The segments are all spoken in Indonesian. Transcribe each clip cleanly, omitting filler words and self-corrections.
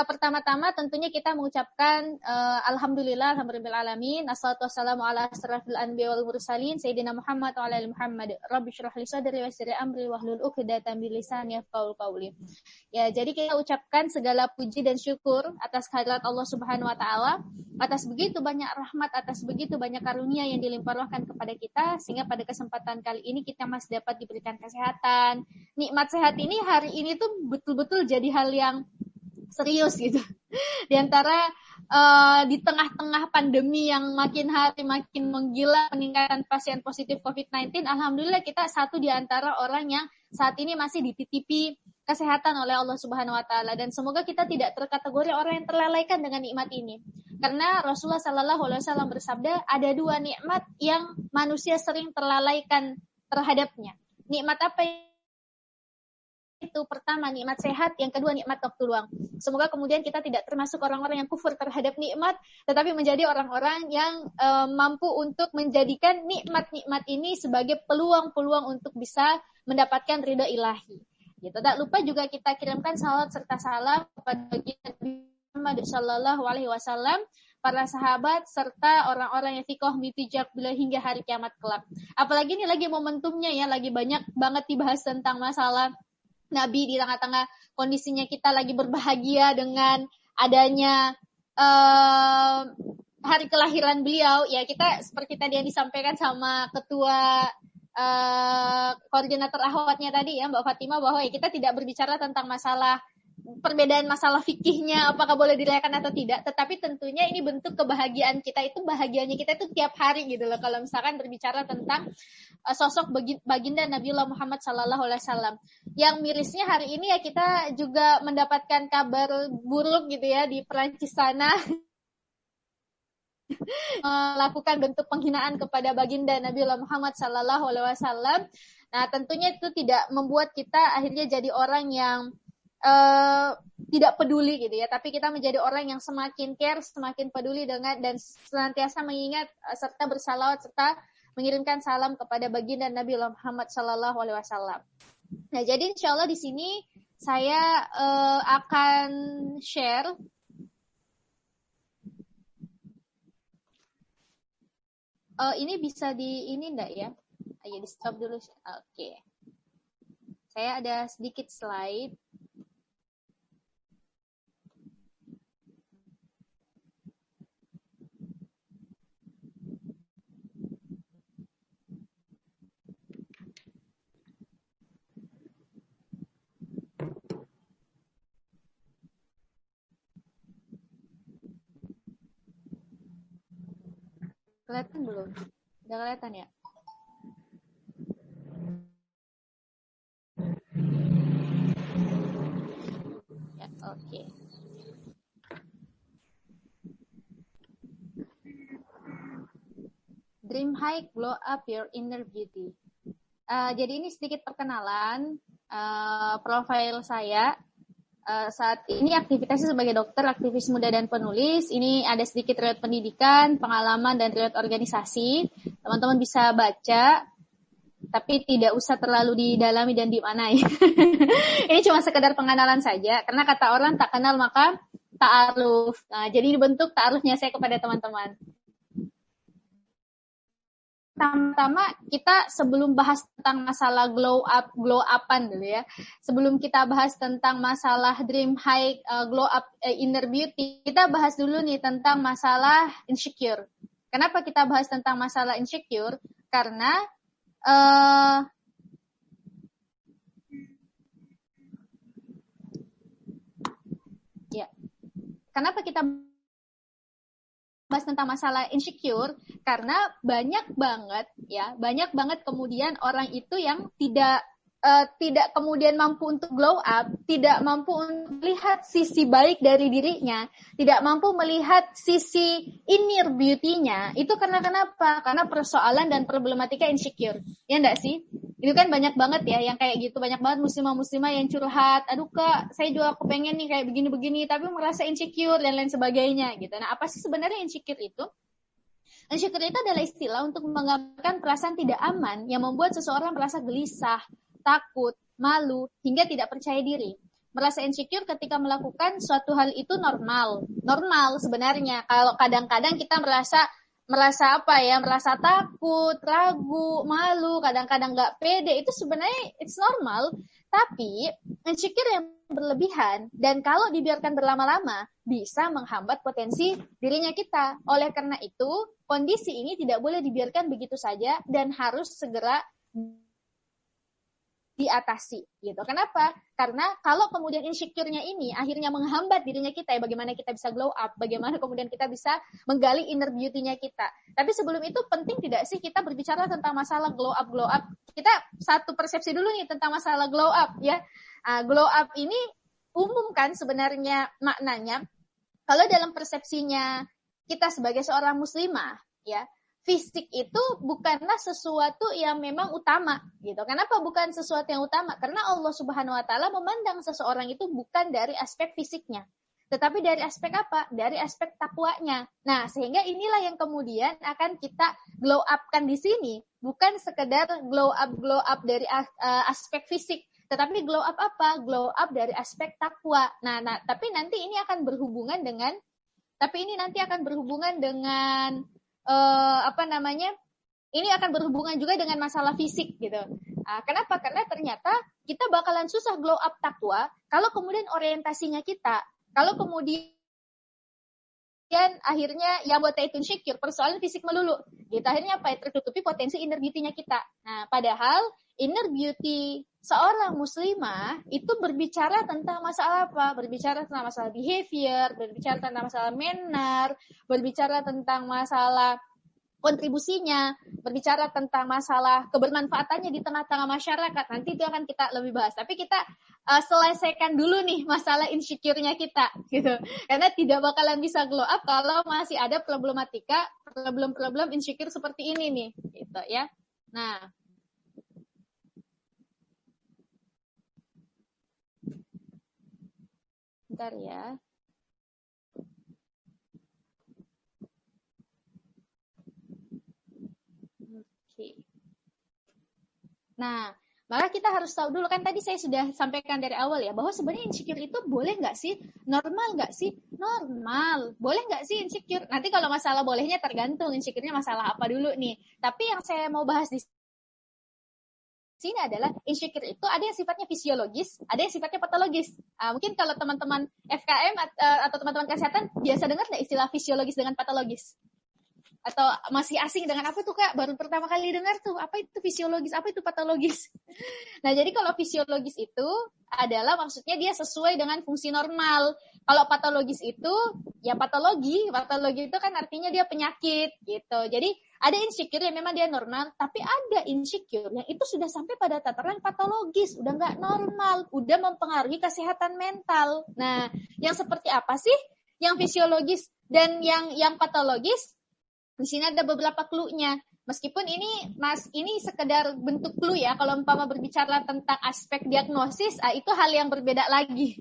pertama-tama tentunya kita mengucapkan alhamdulillah alhamdulillah alamin, assalatu wassalamu ala asrafil anbiya wal mursalin sayyidina Muhammad wa ala ali Muhammad. Rabbi shrah li sadri wa yassir li amri wahlul 'uqdatam min lisani yafqahu qawli. Ya, jadi kita ucapkan segala puji dan syukur atas kehadirat Allah Subhanahu wa taala, atas begitu banyak rahmat, atas begitu banyak karunia yang dilimpahkan kepada kita, sehingga pada kesempatan kali ini kita masih dapat diberikan kesehatan. Nikmat sehat ini hari ini tuh betul-betul jadi hal yang serius gitu. Di antara di tengah-tengah pandemi yang makin hari makin menggila, peningkatan pasien positif COVID-19, alhamdulillah kita satu di antara orang yang saat ini masih dititipi kesehatan oleh Allah Subhanahu wa taala, dan semoga kita tidak terkategori orang yang terlalaikan dengan nikmat ini. Karena Rasulullah sallallahu alaihi wasallam bersabda, ada dua nikmat yang manusia sering terlalaikan terhadapnya. Nikmat apa itu? Pertama, nikmat sehat. Yang kedua, nikmat waktu luang. Semoga kemudian kita tidak termasuk orang-orang yang kufur terhadap nikmat, tetapi menjadi orang-orang yang mampu untuk menjadikan nikmat-nikmat ini sebagai peluang-peluang untuk bisa mendapatkan ridha ilahi. Gitu. Tak lupa juga kita kirimkan salawat serta salam kepada Nabi Muhammad sallallahu alaihi wasallam, para sahabat serta orang-orang yang fiqh mitijak bila hingga hari kiamat kelak. Apalagi ini lagi momentumnya ya, lagi banyak banget dibahas tentang masalah Nabi di tengah-tengah kondisinya kita lagi berbahagia dengan adanya hari kelahiran beliau. Ya, kita seperti tadi yang disampaikan sama ketua koordinator akhwatnya tadi ya, Mbak Fatimah, bahwa ya kita tidak berbicara tentang masalah perbedaan masalah fikihnya apakah boleh dirayakan atau tidak, tetapi tentunya ini bentuk kebahagiaan kita, itu bahagianya kita itu tiap hari gitu loh, kalau misalkan berbicara tentang sosok baginda Nabiullah Muhammad sallallahu alaihi wasallam. Yang mirisnya hari ini ya kita juga mendapatkan kabar buruk gitu ya di Perancis sana, melakukan bentuk penghinaan kepada baginda Nabiullah Muhammad sallallahu alaihi wasallam. Nah, tentunya itu tidak membuat kita akhirnya jadi orang yang tidak peduli gitu ya, tapi kita menjadi orang yang semakin care, semakin peduli dengan dan senantiasa mengingat serta bersalawat serta mengirimkan salam kepada baginda Nabi Muhammad sallallahu alaihi wasallam. Nah, jadi insyaallah di sini saya akan share ini bisa di ini enggak ya? Ayo di stop dulu. Oke. Saya ada sedikit slide. Kelihatan belum? Udah kelihatan ya? Ya, oke. Dream high, glow up your inner beauty. Jadi ini sedikit perkenalan profil saya. Saat ini aktivitasnya sebagai dokter, aktivis muda dan penulis. Ini ada sedikit riwayat pendidikan, pengalaman, dan riwayat organisasi. Teman-teman bisa baca, tapi tidak usah terlalu didalami dan dimaknai. Ini cuma sekedar pengenalan saja, karena kata orang tak kenal maka ta'aruf. Nah, jadi dibentuk ta'arufnya saya kepada teman-teman. Pertama, kita sebelum bahas tentang masalah glow upan dulu ya. Sebelum kita bahas tentang masalah dream high, glow up, inner beauty, kita bahas dulu nih tentang masalah insecure. Kenapa kita bahas tentang masalah insecure? Karena kenapa kita bahas tentang masalah insecure, karena banyak banget kemudian orang itu yang tidak kemudian mampu untuk glow up, tidak mampu melihat sisi baik dari dirinya, tidak mampu melihat sisi inner beauty-nya. Itu karena kenapa? Karena persoalan dan problematika insecure. Ya enggak sih? Itu kan banyak banget ya yang kayak gitu, banyak banget muslimah-muslimah yang curhat, aduh Kak, saya juga kepengen nih kayak begini-begini, tapi merasa insecure dan lain sebagainya gitu. Nah, apa sih sebenarnya insecure itu? Insecure itu adalah istilah untuk menggambarkan perasaan tidak aman yang membuat seseorang merasa gelisah, takut, malu, hingga tidak percaya diri. Merasa insecure ketika melakukan suatu hal itu normal. Normal sebenarnya. Kalau kadang-kadang kita merasa apa ya, merasa takut, ragu, malu, kadang-kadang nggak pede, itu sebenarnya it's normal. Tapi insecure yang berlebihan dan kalau dibiarkan berlama-lama bisa menghambat potensi dirinya kita. Oleh karena itu, kondisi ini tidak boleh dibiarkan begitu saja dan harus segera diatasi gitu. Kenapa? Karena kalau kemudian insecure-nya ini akhirnya menghambat dirinya kita ya, bagaimana kita bisa glow up, bagaimana kemudian kita bisa menggali inner beauty-nya kita. Tapi sebelum itu penting tidak sih kita berbicara tentang masalah glow up? Kita satu persepsi dulu nih tentang masalah glow up ya. Glow up ini umum kan sebenarnya maknanya. Kalau dalam persepsinya kita sebagai seorang muslimah ya, fisik itu bukanlah sesuatu yang memang utama gitu. Kenapa bukan sesuatu yang utama? Karena Allah Subhanahu wa taala memandang seseorang itu bukan dari aspek fisiknya, tetapi dari aspek apa? Dari aspek takwanya. Nah, sehingga inilah yang kemudian akan kita glow up-kan di sini, bukan sekedar glow up dari aspek fisik, tetapi glow up apa? Glow up dari aspek takwa. Nah, tapi nanti ini akan berhubungan dengan ini akan berhubungan juga dengan masalah fisik gitu. Kenapa? Karena ternyata kita bakalan susah glow up takwa kalau kemudian orientasinya kita, kalau kemudian akhirnya yang buat itu insecure, persoalan fisik melulu. Gitu. Akhirnya apa? Tertutupi potensi inner beauty-nya kita. Nah, padahal inner beauty seorang muslimah itu berbicara tentang masalah apa? Berbicara tentang masalah behavior, berbicara tentang masalah manner, berbicara tentang masalah kontribusinya, berbicara tentang masalah kebermanfaatannya di tengah-tengah masyarakat. Nanti itu akan kita lebih bahas. Tapi kita selesaikan dulu nih masalah insecure-nya kita, gitu. Karena tidak bakalan bisa glow up kalau masih ada problem insecure seperti ini nih, gitu ya. Nah, bentar ya. Nah, maka kita harus tahu dulu, kan tadi saya sudah sampaikan dari awal ya, bahwa sebenarnya insecure itu boleh nggak sih? Normal nggak sih? Normal. Boleh nggak sih insecure? Nanti kalau masalah bolehnya tergantung insecure-nya masalah apa dulu nih. Tapi yang saya mau bahas di sini adalah insecure itu ada yang sifatnya fisiologis, ada yang sifatnya patologis. Mungkin kalau teman-teman FKM atau teman-teman kesehatan biasa dengar nggak istilah fisiologis dengan patologis? Atau masih asing dengan apa tuh Kak? Baru pertama kali dengar tuh, apa itu fisiologis, apa itu patologis. Nah, jadi kalau fisiologis itu adalah maksudnya dia sesuai dengan fungsi normal. Kalau patologis itu, ya patologi itu kan artinya dia penyakit gitu. Jadi ada insecure yang memang dia normal, tapi ada insecure yang itu sudah sampai pada tataran patologis, udah nggak normal, udah mempengaruhi kesehatan mental. Nah, yang seperti apa sih yang fisiologis dan yang patologis? Di sini ada beberapa clue-nya. Meskipun ini sekedar bentuk clue ya, kalau umpama berbicara tentang aspek diagnosis, itu hal yang berbeda lagi.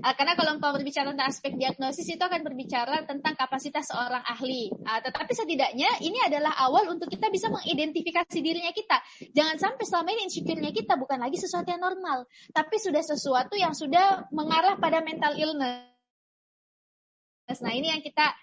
Karena kalau umpama berbicara tentang aspek diagnosis, itu akan berbicara tentang kapasitas seorang ahli. Tetapi setidaknya ini adalah awal untuk kita bisa mengidentifikasi dirinya kita. Jangan sampai selama ini insecure-nya kita bukan lagi sesuatu yang normal, tapi sudah sesuatu yang sudah mengarah pada mental illness. Nah, ini yang kita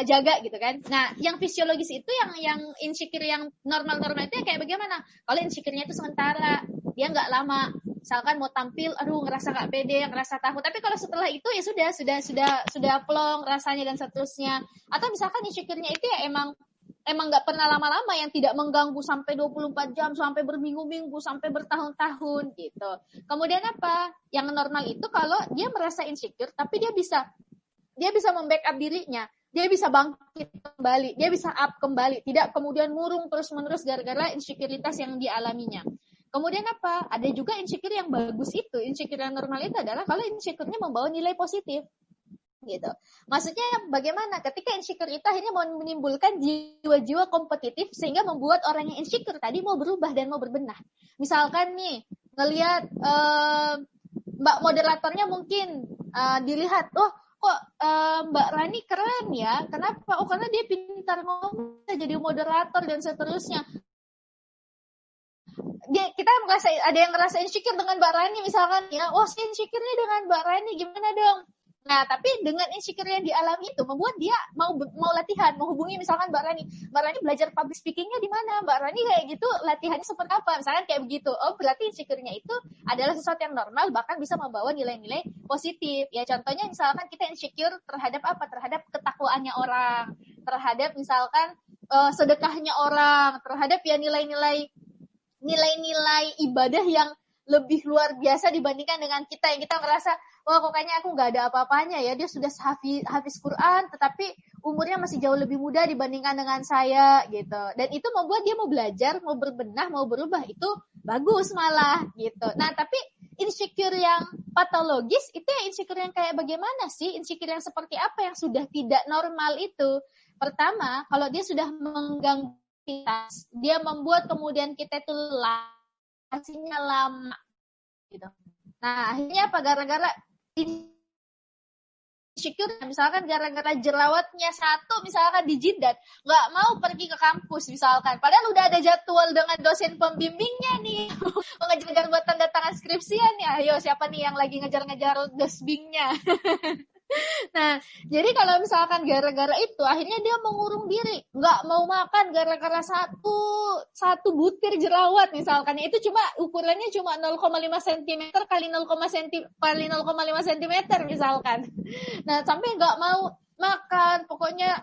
jaga gitu kan. Nah, yang fisiologis itu yang insecure yang normal-normal itu kayak bagaimana? Kalau insecure-nya itu sementara, dia nggak lama. Misalkan mau tampil, ngerasa nggak pede, ngerasa takut. Tapi kalau setelah itu ya sudah plong rasanya dan seterusnya. Atau misalkan insecure-nya itu ya emang nggak pernah lama-lama, yang tidak mengganggu sampai 24 jam, sampai berminggu-minggu, sampai bertahun-tahun gitu. Kemudian apa? Yang normal itu kalau dia merasa insecure, tapi dia bisa membackup dirinya. Dia bisa bangkit kembali, dia bisa up kembali, tidak kemudian murung terus-menerus gara-gara insecurities yang dialaminya. Kemudian apa? Ada juga insecure yang bagus itu, insecure yang normal itu adalah kalau insecure-nya membawa nilai positif. Gitu. Maksudnya bagaimana? Ketika insecure itu akhirnya mau menimbulkan jiwa-jiwa kompetitif sehingga membuat orang yang insecure tadi mau berubah dan mau berbenah. Misalkan nih, ngelihat Mbak moderatornya mungkin dilihat, kok Mbak Rani keren ya? Kenapa? Karena dia pintar ngomong, jadi moderator dan seterusnya. kita merasa ada yang ngerasa insecure dengan Mbak Rani misalkan ya, oh si insecure nih dengan Mbak Rani gimana dong? Nah, tapi dengan insecure yang dialami itu membuat dia mau latihan, mau hubungi misalkan Mbak Rani. Mbak Rani belajar public speaking-nya di mana? Mbak Rani kayak gitu, latihannya seperti apa? Misalkan kayak begitu. Oh, berarti insecure-nya itu adalah sesuatu yang normal, bahkan bisa membawa nilai-nilai positif. Ya, contohnya misalkan kita insecure terhadap apa? Terhadap ketakwaannya orang, terhadap misalkan sedekahnya orang, terhadap ya nilai-nilai ibadah yang lebih luar biasa dibandingkan dengan kita yang kita merasa wah kok kayaknya aku nggak ada apa-apanya ya, dia sudah hafiz Quran tetapi umurnya masih jauh lebih muda dibandingkan dengan saya gitu, dan itu membuat dia mau belajar, mau berbenah, mau berubah, itu bagus malah gitu. Nah tapi insecure yang patologis itu ya insecure yang kayak bagaimana sih, insecure yang seperti apa yang sudah tidak normal itu. Pertama, kalau dia sudah mengganggu kita, dia membuat kemudian kita itu hasilnya lama gitu. Nah akhirnya apa, gara-gara insecure misalkan gara-gara jerawatnya satu misalkan di jidat, nggak mau pergi ke kampus misalkan, padahal udah ada jadwal dengan dosen pembimbingnya nih mengejar buat tanda tangan skripsian ya, ayo siapa nih yang lagi ngejar-ngejar dosbingnya. Nah, jadi kalau misalkan gara-gara itu akhirnya dia mengurung diri, nggak mau makan gara-gara satu butir jerawat misalkan, itu cuma ukurannya cuma 0,5 cm kali 0,5 cm misalkan. Nah, sampai nggak mau makan, pokoknya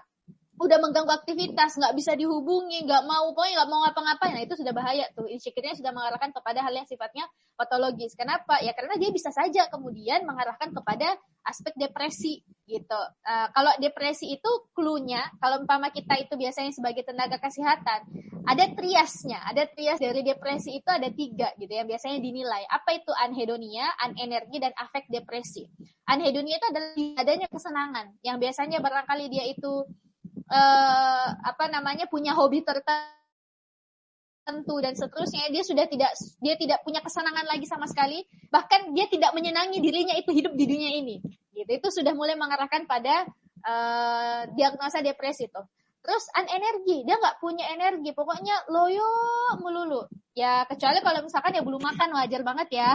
udah mengganggu aktivitas, nggak bisa dihubungi, pokoknya nggak mau ngapa-ngapain. Nah itu sudah bahaya tuh, insecure-nya sudah mengarahkan kepada hal yang sifatnya patologis. Kenapa? Ya karena dia bisa saja kemudian mengarahkan kepada aspek depresi gitu. Kalau depresi itu clue-nya, kalau umpama kita itu biasanya sebagai tenaga kesehatan, ada triasnya, ada trias dari depresi itu ada 3 gitu ya, biasanya dinilai. Apa itu anhedonia, anenergi, dan afek depresi. Anhedonia itu adalah adanya kesenangan, yang biasanya barangkali dia itu punya hobi tertentu dan seterusnya, dia tidak punya kesenangan lagi sama sekali, bahkan dia tidak menyenangi dirinya itu hidup di dunia ini gitu. Itu sudah mulai mengarahkan pada diagnosa depresi tuh. Terus anenergi, dia nggak punya energi, pokoknya loyo melulu ya, kecuali kalau misalkan ya belum makan, wajar banget ya.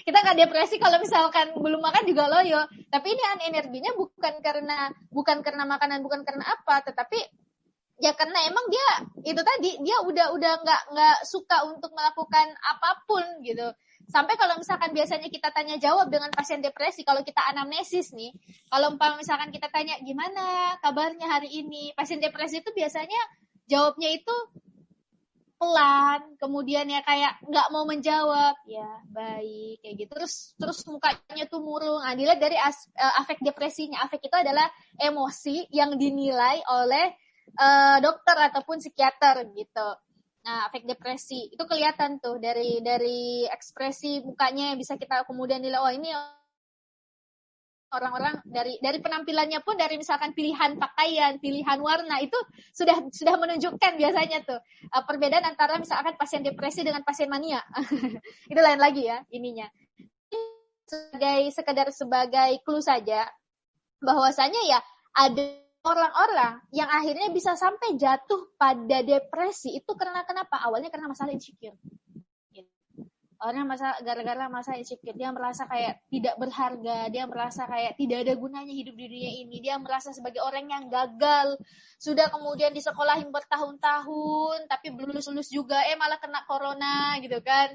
Kita nggak depresi kalau misalkan belum makan juga loyo, tapi ini anenerginya bukan karena makanan, bukan karena apa, tetapi ya karena emang dia itu tadi, dia udah nggak suka untuk melakukan apapun gitu. Sampai kalau misalkan biasanya kita tanya jawab dengan pasien depresi, kalau kita anamnesis nih, kalau misalkan kita tanya gimana kabarnya hari ini, pasien depresi itu biasanya jawabnya itu pelan, kemudian ya kayak nggak mau menjawab, ya baik kayak gitu, terus mukanya tuh murung. Nah, dilihat dari afek depresinya. Afek itu adalah emosi yang dinilai oleh dokter ataupun psikiater gitu. Nah, afek depresi itu kelihatan tuh dari ekspresi mukanya, bisa kita kemudian nilai, oh ini orang-orang dari penampilannya pun, dari misalkan pilihan pakaian, pilihan warna, itu sudah menunjukkan biasanya tuh perbedaan antara misalkan pasien depresi dengan pasien mania. Itu lain lagi ya ininya. Sekedar sebagai clue saja bahwasanya ya ada orang-orang yang akhirnya bisa sampai jatuh pada depresi itu karena kenapa? Awalnya karena masalah insecure. Orang gara-gara masa insecure, dia merasa kayak tidak berharga, dia merasa kayak tidak ada gunanya hidup di dunia ini, dia merasa sebagai orang yang gagal, sudah kemudian disekolahin bertahun-tahun tapi belum lulus juga, malah kena corona gitu kan.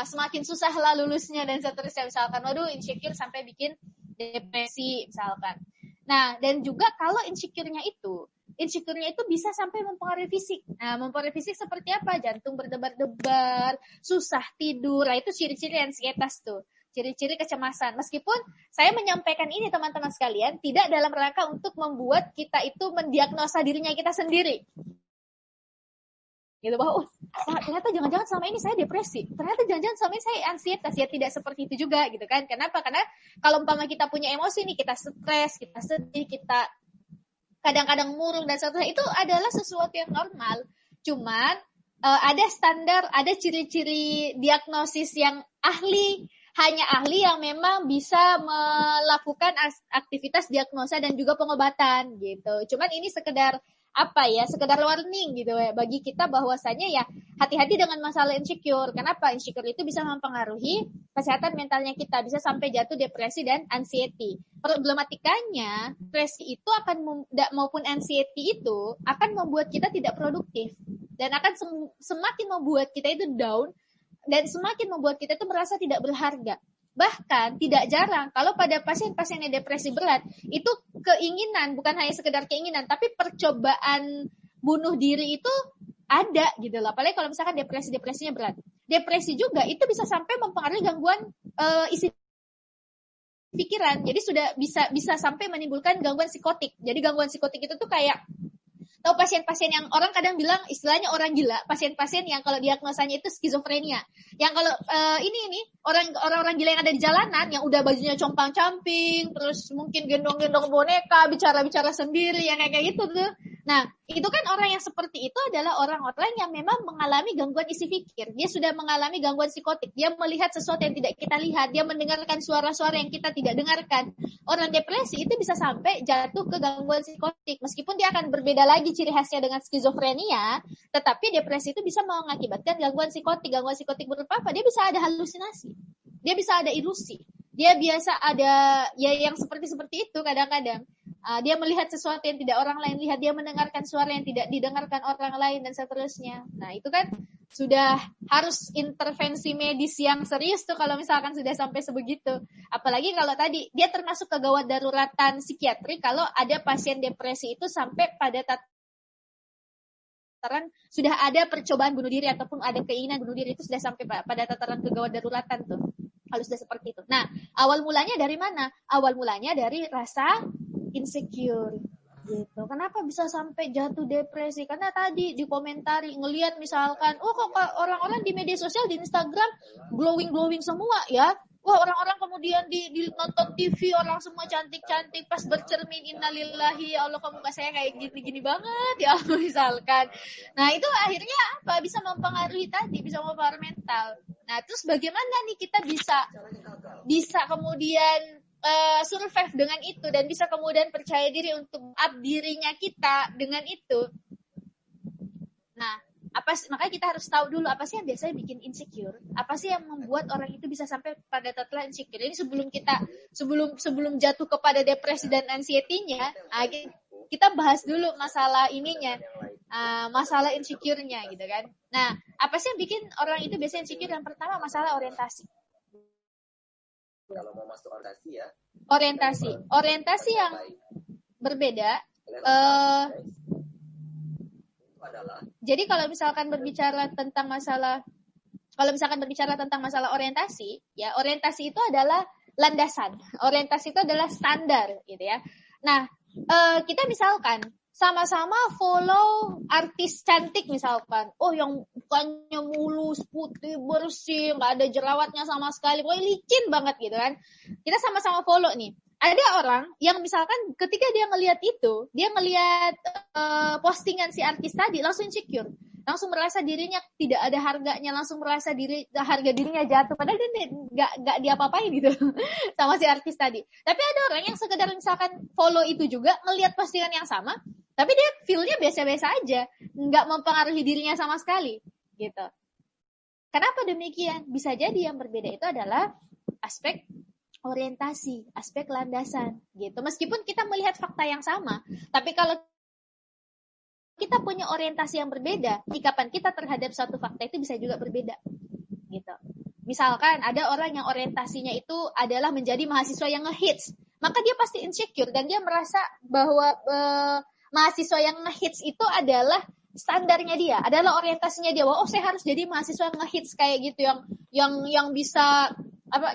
Semakin susah lah lulusnya dan seterusnya misalkan. Waduh, insecure sampai bikin depresi misalkan. Nah, dan juga kalau insecure-nya itu bisa sampai mempengaruhi fisik. Nah, mempengaruhi fisik seperti apa? Jantung berdebar-debar, susah tidur. Nah, itu ciri-ciri ansietas tuh. Ciri-ciri kecemasan. Meskipun saya menyampaikan ini teman-teman sekalian, tidak dalam rangka untuk membuat kita itu mendiagnosa dirinya kita sendiri. Gitu, bahwa ternyata jangan-jangan selama ini saya depresi, ternyata jangan-jangan selama ini saya ansietas. Ya tidak seperti itu juga gitu kan. Kenapa? Karena kalau umpama kita punya emosi nih, kita stres, kita sedih, kita kadang-kadang murung dan seterusnya, itu adalah sesuatu yang normal. Cuman ada standar, ada ciri-ciri diagnosis yang ahli hanya ahli yang memang bisa melakukan aktivitas diagnosa dan juga pengobatan gitu. Cuman ini sekedar sekedar warning gitu ya bagi kita bahwasanya ya hati-hati dengan masalah insecure. Kenapa? Insecure itu bisa mempengaruhi kesehatan mentalnya kita, bisa sampai jatuh depresi dan anxiety. Problematikanya, depresi itu maupun anxiety itu akan membuat kita tidak produktif dan akan semakin membuat kita itu down dan semakin membuat kita itu merasa tidak berharga. Bahkan tidak jarang kalau pada pasien-pasien yang depresi berat itu keinginan, bukan hanya sekedar keinginan, tapi percobaan bunuh diri itu ada gitu loh. Apalagi kalau misalkan depresinya berat. Depresi juga itu bisa sampai mempengaruhi gangguan isi pikiran. Jadi sudah bisa sampai menimbulkan gangguan psikotik. Jadi gangguan psikotik itu tuh kayak tahu pasien-pasien yang orang kadang bilang istilahnya orang gila, pasien-pasien yang kalau diagnosanya itu skizofrenia. Yang kalau ini orang-orang gila yang ada di jalanan yang udah bajunya compang-camping, terus mungkin gendong-gendong boneka, bicara-bicara sendiri yang kayak gitu tuh. Nah, itu kan orang yang seperti itu adalah orang-orang yang memang mengalami gangguan isi pikir. Dia sudah mengalami gangguan psikotik. Dia melihat sesuatu yang tidak kita lihat, dia mendengarkan suara-suara yang kita tidak dengarkan. Orang depresi itu bisa sampai jatuh ke gangguan psikotik. Meskipun dia akan berbeda lagi ciri khasnya dengan skizofrenia, tetapi depresi itu bisa mengakibatkan gangguan psikotik. Gangguan psikotik berupa apa? Dia bisa ada halusinasi. Dia bisa ada ilusi. Dia biasa ada ya yang seperti itu kadang-kadang. Dia melihat sesuatu yang tidak orang lain lihat, dia mendengarkan suara yang tidak didengarkan orang lain dan seterusnya. Nah, itu kan sudah harus intervensi medis yang serius tuh kalau misalkan sudah sampai sebegitu. Apalagi kalau tadi dia termasuk kegawat daruratan psikiatri kalau ada pasien depresi itu sampai pada tataran sudah ada percobaan bunuh diri ataupun ada keinginan bunuh diri, itu sudah sampai pada tataran kegawat daruratan tuh. Kalau sudah seperti itu. Nah, awal mulanya dari mana? Awal mulanya dari rasa insecure gitu. Kenapa bisa sampai jatuh depresi? Karena tadi dikomentari ngelihat misalkan, kok orang-orang di media sosial di Instagram glowing semua ya. Wah, orang-orang kemudian di nonton TV orang semua cantik-cantik pas bercermin, innalillahi ya Allah, kamu gak saya kayak gini-gini banget ya Allah misalkan. Nah, itu akhirnya apa? Bisa mempengaruhi mempengaruhi mental. Nah, terus bagaimana nih kita bisa kemudian survive dengan itu dan bisa kemudian percaya diri untuk up dirinya kita dengan itu. Nah, makanya kita harus tahu dulu apa sih yang biasanya bikin insecure, apa sih yang membuat orang itu bisa sampai pada tataran insecure. Ini sebelum jatuh kepada depresi dan anxiety-nya, kita bahas dulu masalah ininya, masalah insecure-nya gitu kan. Nah, apa sih yang bikin orang itu biasanya insecure? Yang pertama masalah orientasi. Kalau mau masuk orientasi ya. Orientasi yang berbeda. Jadi kalau misalkan berbicara tentang masalah orientasi, ya orientasi itu adalah landasan. Orientasi itu adalah standar, gitu ya. Nah, kita misalkan sama-sama follow artis cantik misalkan. Yang mukanya mulus, putih, bersih, nggak ada jerawatnya sama sekali. Pokoknya licin banget gitu kan. Kita sama-sama follow nih. Ada orang yang misalkan ketika dia ngelihat itu, dia ngelihat postingan si artis tadi langsung insecure. Langsung merasa dirinya tidak ada harganya, langsung merasa harga dirinya jatuh. Padahal dia nggak diapa-apain gitu sama si artis tadi. Tapi ada orang yang sekedar misalkan follow itu juga, ngelihat postingan yang sama, tapi dia feel-nya biasa-biasa aja, nggak mempengaruhi dirinya sama sekali, gitu. Kenapa demikian? Bisa jadi yang berbeda itu adalah aspek orientasi, aspek landasan, gitu. Meskipun kita melihat fakta yang sama, tapi kalau kita punya orientasi yang berbeda, sikapan kita terhadap suatu fakta itu bisa juga berbeda, gitu. Misalkan ada orang yang orientasinya itu adalah menjadi mahasiswa yang ngehits, maka dia pasti insecure dan dia merasa bahwa mahasiswa yang ngehits itu adalah standarnya dia, adalah orientasinya dia. Bahwa saya harus jadi mahasiswa ngehits kayak gitu, yang bisa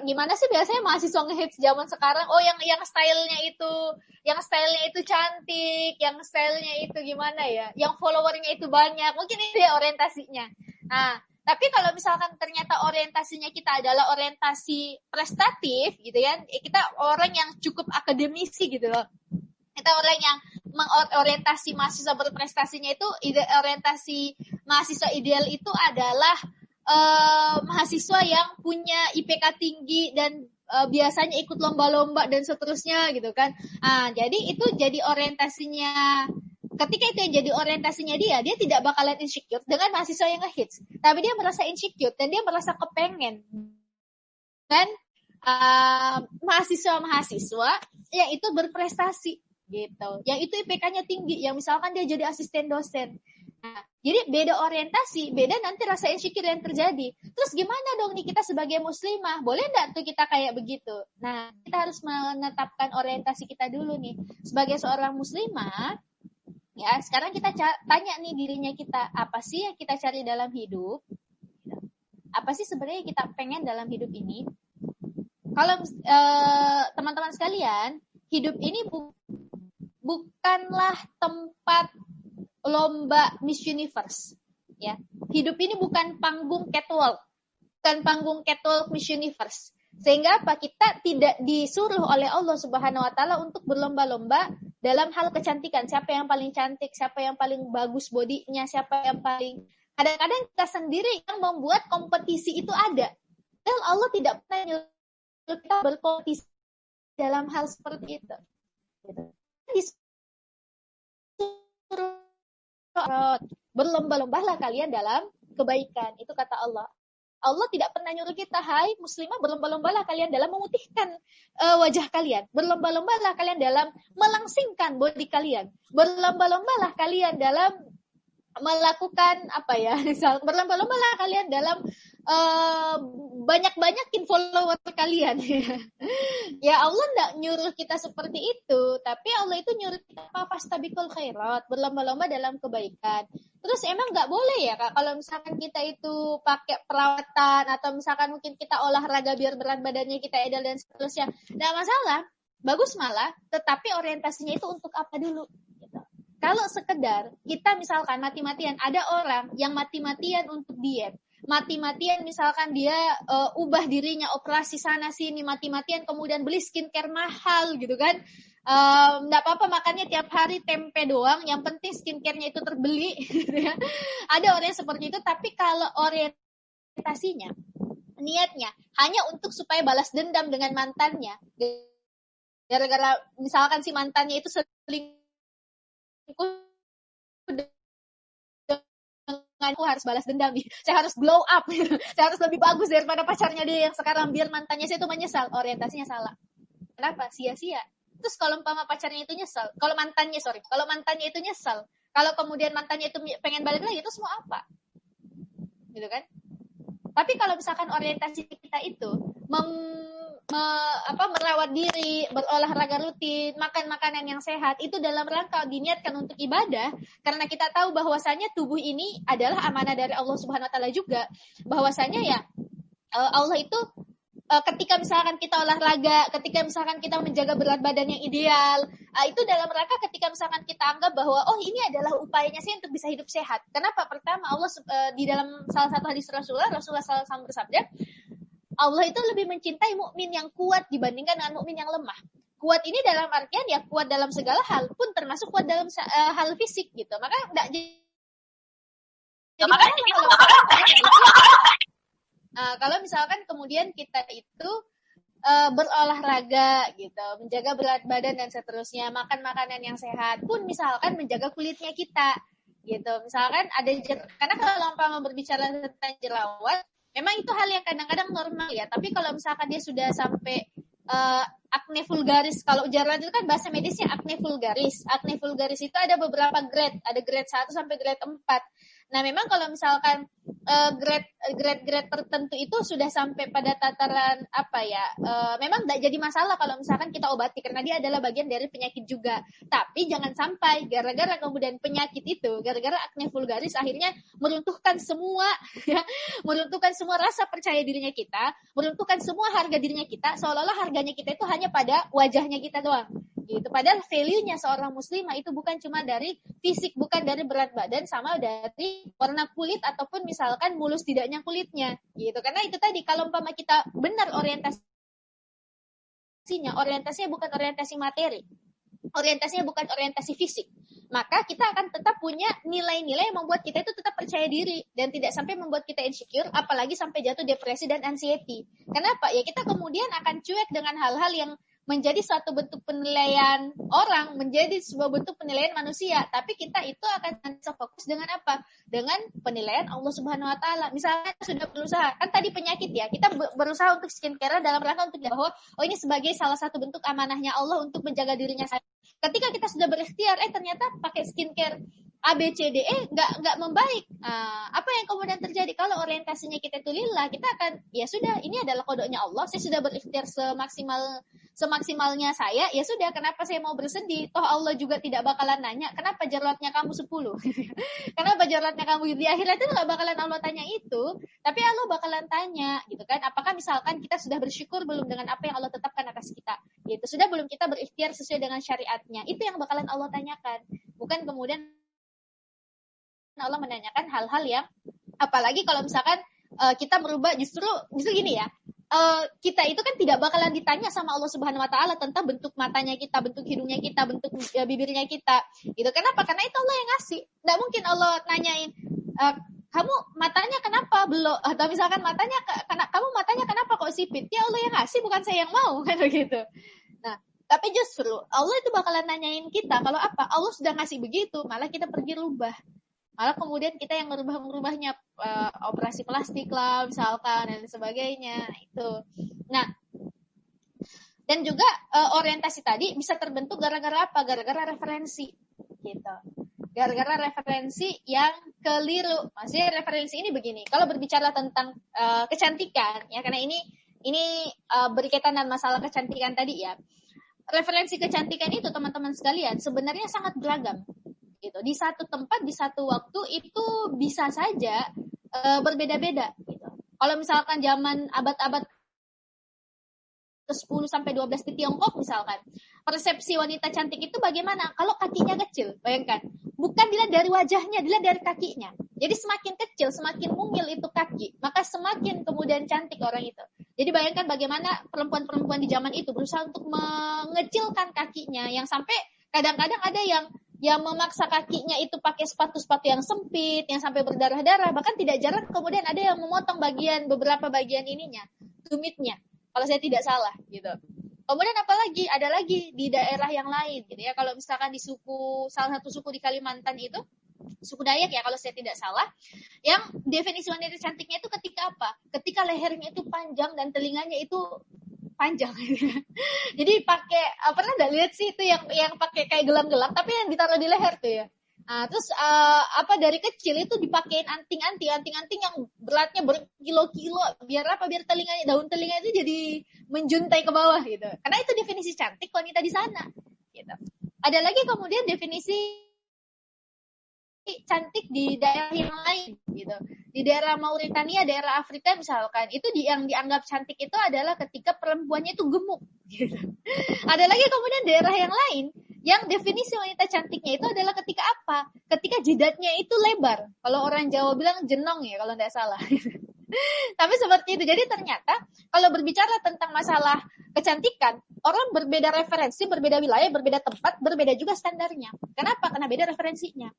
gimana sih biasanya mahasiswa ngehits zaman sekarang? Yang stylenya itu cantik, yang stylenya itu gimana ya? Yang followernya itu banyak. Mungkin itu ya orientasinya. Nah, tapi kalau misalkan ternyata orientasinya kita adalah orientasi prestatif gitu ya, kita orang yang cukup akademisi gitu loh. Kita orang yang mengorientasi mahasiswa berprestasinya itu, orientasi mahasiswa ideal itu adalah mahasiswa yang punya IPK tinggi dan biasanya ikut lomba-lomba dan seterusnya gitu kan. Jadi itu jadi orientasinya. Ketika itu yang jadi orientasinya dia tidak bakalan insecure dengan mahasiswa yang ngehits. Tapi dia merasa insecure dan dia merasa kepengen. Dan mahasiswa-mahasiswa yang itu berprestasi gitu. Yang itu IPK-nya tinggi, yang misalkan dia jadi asisten dosen. Nah, jadi beda orientasi, beda nanti rasa insecure yang terjadi. Terus gimana dong nih kita sebagai muslimah? Boleh enggak tuh kita kayak begitu? Nah, kita harus menetapkan orientasi kita dulu nih. Sebagai seorang muslimah, ya sekarang kita tanya nih dirinya kita, apa sih yang kita cari dalam hidup? Apa sih sebenarnya kita pengen dalam hidup ini? Kalau teman-teman sekalian, hidup ini bukanlah tempat lomba Miss Universe, ya. Hidup ini bukan panggung catwalk, Miss Universe. Sehingga apa? Kita tidak disuruh oleh Allah Subhanahu wa taala untuk berlomba-lomba dalam hal kecantikan. Siapa yang paling cantik, siapa yang paling bagus bodinya, siapa yang paling. Kadang-kadang kita sendiri yang membuat kompetisi itu ada. Dan Allah tidak pernah nyuruh kita berkompetisi dalam hal seperti itu. Berlomba-lombalah kalian dalam kebaikan. Itu kata Allah. Allah tidak pernah nyuruh kita, hai muslimah, berlomba-lombalah kalian dalam memutihkan wajah kalian. Berlomba-lombalah kalian dalam melangsingkan bodi kalian. Berlomba-lombalah kalian dalam melakukan berlomba-lombalah kalian dalam banyak-banyakin follower kalian. Ya Allah enggak nyuruh kita seperti itu, tapi Allah itu nyuruh kita fastabiqul khairat, berlomba-lomba dalam kebaikan. Terus emang enggak boleh ya Kak, kalau misalkan kita itu pakai perawatan atau misalkan mungkin kita olahraga biar berat badannya kita ideal dan seterusnya. Enggak masalah, bagus malah, tetapi orientasinya itu untuk apa dulu? Gitu. Kalau sekedar kita misalkan mati-matian, ada orang yang mati-matian untuk diet, mati-matian misalkan dia ubah dirinya, operasi sana sini, mati-matian kemudian beli skincare mahal gitu kan. Nggak apa-apa makannya tiap hari tempe doang, yang penting skincare-nya itu terbeli. Ada orang yang seperti itu, tapi kalau orientasinya, niatnya hanya untuk supaya balas dendam dengan mantannya, gara-gara misalkan si mantannya itu selingkuh, aku harus balas dendam nih, saya harus glow up, saya harus lebih bagus daripada pacarnya dia yang sekarang, biar mantannya saya itu menyesal. Orientasinya salah. Kenapa? Sia-sia. Terus kalau umpama pacarnya itu nyesel, kalau mantannya itu nyesel, kalau kemudian mantannya itu pengen balik lagi, itu semua apa? Gitu kan? Tapi kalau misalkan orientasi kita itu merawat diri, berolahraga rutin, makan makanan yang sehat, itu dalam rangka diniatkan untuk ibadah, karena kita tahu bahwasanya tubuh ini adalah amanah dari Allah Subhanahu wa taala juga, bahwasanya ya Allah itu ketika misalkan kita olahraga, ketika misalkan kita menjaga berat badan yang ideal, itu dalam rangka ketika misalkan kita anggap bahwa ini adalah upayanya sih untuk bisa hidup sehat. Kenapa? Pertama, Allah di dalam salah satu hadis Rasulullah SAW bersabda, Allah itu lebih mencintai mukmin yang kuat dibandingkan dengan mukmin yang lemah. Kuat ini dalam artian ya kuat dalam segala hal, pun termasuk kuat dalam hal fisik gitu. Maka enggak jadi kalau misalkan kemudian kita itu berolahraga gitu, menjaga berat badan dan seterusnya, makan makanan yang sehat, pun misalkan menjaga kulitnya kita gitu. Misalkan ada karena kalau umpama berbicara tentang jerawat, memang itu hal yang kadang-kadang normal ya, tapi kalau misalkan dia sudah sampai acne vulgaris, kalau jerawat itu kan bahasa medisnya acne vulgaris. Acne vulgaris itu ada beberapa grade, ada grade 1 sampai grade 4. Nah, memang kalau misalkan grade tertentu itu sudah sampai pada tataran memang tidak jadi masalah kalau misalkan kita obati, karena dia adalah bagian dari penyakit juga. Tapi jangan sampai gara-gara kemudian penyakit itu, gara-gara acne vulgaris akhirnya meruntuhkan semua meruntuhkan semua rasa percaya dirinya kita, meruntuhkan semua harga dirinya kita, seolah-olah harganya kita itu hanya pada wajahnya kita doang. Gitu. Padahal value-nya seorang muslimah itu bukan cuma dari fisik, bukan dari berat badan, sama dari warna kulit ataupun misalkan mulus tidaknya kulitnya gitu. Karena itu tadi, kalau umpama kita benar orientasinya bukan orientasi materi, orientasinya bukan orientasi fisik, maka kita akan tetap punya nilai-nilai yang membuat kita itu tetap percaya diri dan tidak sampai membuat kita insecure, apalagi sampai jatuh depresi dan anxiety. Kenapa? Ya kita kemudian akan cuek dengan hal-hal yang menjadi suatu bentuk penilaian orang, menjadi sebuah bentuk penilaian manusia. Tapi kita itu akan fokus dengan apa? Dengan penilaian Allah Subhanahu Wa Taala. Misalnya sudah berusaha, kan tadi penyakit ya, kita berusaha untuk skincare dalam rangka untuk bahwa ini sebagai salah satu bentuk amanahnya Allah untuk menjaga dirinya sendiri. Ketika kita sudah berikhtiar, ternyata pakai skincare A, B, C, D, E nggak membaik. Apa yang kemudian terjadi? Kalau orientasinya kita itu lillah, kita akan, ya sudah, ini adalah kodoknya Allah, saya sudah berikhtiar semaksimalnya saya, ya sudah, kenapa saya mau bersedih? Toh Allah juga tidak bakalan nanya, kenapa jeratnya kamu 10? Kenapa jeratnya kamu di akhirat itu nggak bakalan Allah tanya itu, tapi Allah bakalan tanya, gitu kan? Apakah misalkan kita sudah bersyukur belum dengan apa yang Allah tetapkan atas kita? Gitu. Sudah belum kita berikhtiar sesuai dengan syariatnya? Itu yang bakalan Allah tanyakan. Bukan kemudian Allah menanyakan hal-hal yang, apalagi kalau misalkan kita merubah, justru gini ya, kita itu kan tidak bakalan ditanya sama Allah Subhanahu Wa Taala tentang bentuk matanya kita, bentuk hidungnya kita, bentuk bibirnya kita, gitu. Kenapa? Karena itu Allah yang ngasih. Nggak mungkin Allah nanyain, kamu matanya kenapa belum? Atau misalkan kamu matanya kenapa kok sipit? Ya Allah yang ngasih, bukan saya yang mau, kan begitu. Nah, tapi justru Allah itu bakalan nanyain kita kalau apa? Allah sudah ngasih begitu, malah kita pergi rubah. Malah kemudian kita yang merubahnya, operasi plastik lah misalkan dan sebagainya itu. Nah, dan juga orientasi tadi bisa terbentuk gara-gara apa? Gara-gara referensi gitu. Gara-gara referensi yang keliru. Maksudnya referensi ini begini. Kalau berbicara tentang kecantikan, ya karena ini berkaitan dengan masalah kecantikan tadi ya. Referensi kecantikan itu teman-teman sekalian sebenarnya sangat beragam. Gitu. Di satu tempat, di satu waktu itu bisa saja berbeda-beda. Gitu. Kalau misalkan zaman abad-abad ke-10 sampai 12 di Tiongkok misalkan, persepsi wanita cantik itu bagaimana? Kalau kakinya kecil, bayangkan. Bukan dilihat dari wajahnya, dilihat dari kakinya. Jadi semakin kecil, semakin mungil itu kaki, maka semakin kemudian cantik orang itu. Jadi bayangkan bagaimana perempuan-perempuan di zaman itu berusaha untuk mengecilkan kakinya, yang sampai kadang-kadang ada yang memaksa kakinya itu pakai sepatu-sepatu yang sempit, yang sampai berdarah-darah, bahkan tidak jarang kemudian ada yang memotong beberapa bagian ininya, tumitnya, kalau saya tidak salah, gitu. Kemudian apalagi, ada lagi di daerah yang lain, gitu ya, kalau misalkan di salah satu suku di Kalimantan itu, suku Dayak ya kalau saya tidak salah, yang definisi wanita cantiknya itu ketika apa? Ketika lehernya itu panjang dan telinganya itu panjang. Jadi pakai, pernah nggak lihat sih itu yang pakai kayak gelang-gelang tapi yang ditaruh di leher tuh ya. Nah, terus dari kecil itu dipakein anting-anting yang beratnya berkilo-kilo, biar apa? Biar daun telinga itu jadi menjuntai ke bawah gitu. Karena itu definisi cantik wanita di sana gitu. Ada lagi kemudian definisi cantik di daerah yang lain gitu. Di daerah Mauritania, daerah Afrika misalkan, itu yang dianggap cantik itu adalah ketika perempuannya itu gemuk gitu. Ada lagi kemudian daerah yang lain yang definisi wanita cantiknya itu adalah ketika apa? Ketika jidatnya itu lebar. Kalau orang Jawa bilang jenong ya kalau tidak salah. Tapi seperti itu. Jadi ternyata kalau berbicara tentang masalah kecantikan, orang berbeda referensi, berbeda wilayah, berbeda tempat, berbeda juga standarnya. Kenapa? Karena beda referensinya.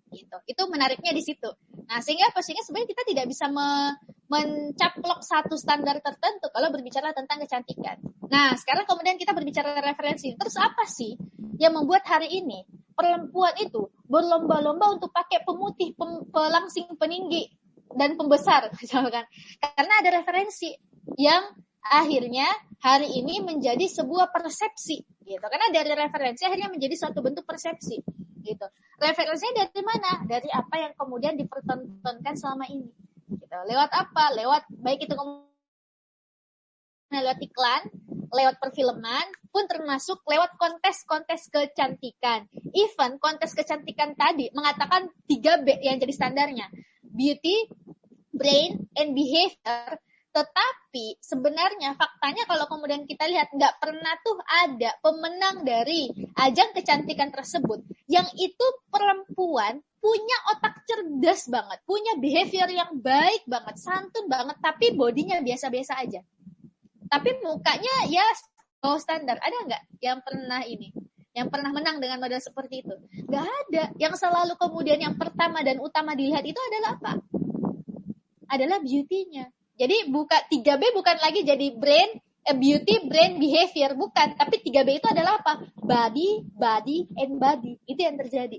Gitu. Itu menariknya di situ. Nah, sehingga sebenarnya kita tidak bisa mencaplok satu standar tertentu kalau berbicara tentang kecantikan. Nah, sekarang kemudian kita berbicara referensi. Terus apa sih yang membuat hari ini perempuan itu berlomba-lomba untuk pakai pemutih, pelangsing, peninggi, dan pembesar misalkan? Karena ada referensi yang akhirnya hari ini menjadi sebuah persepsi gitu. Karena dari referensi akhirnya menjadi suatu bentuk persepsi gitu. Referensinya dari mana? Dari apa yang kemudian dipertontonkan selama ini. Gitu. Lewat apa? Lewat baik itu lewat iklan, lewat perfilman, pun termasuk lewat kontes-kontes kecantikan. Even kontes kecantikan tadi mengatakan 3B yang jadi standarnya. Beauty, brain, and behavior. Tetapi sebenarnya faktanya kalau kemudian kita lihat nggak pernah tuh ada pemenang dari ajang kecantikan tersebut yang itu perempuan punya otak cerdas banget, punya behavior yang baik banget, santun banget, tapi bodinya biasa-biasa aja. Tapi mukanya ya standar. Ada nggak yang pernah yang pernah menang dengan model seperti itu? Nggak ada. Yang selalu kemudian yang pertama dan utama dilihat itu adalah apa? Adalah beauty-nya. Jadi 3B bukan lagi jadi beauty, brain, behavior. Bukan. Tapi 3B itu adalah apa? Body, and body. Itu yang terjadi.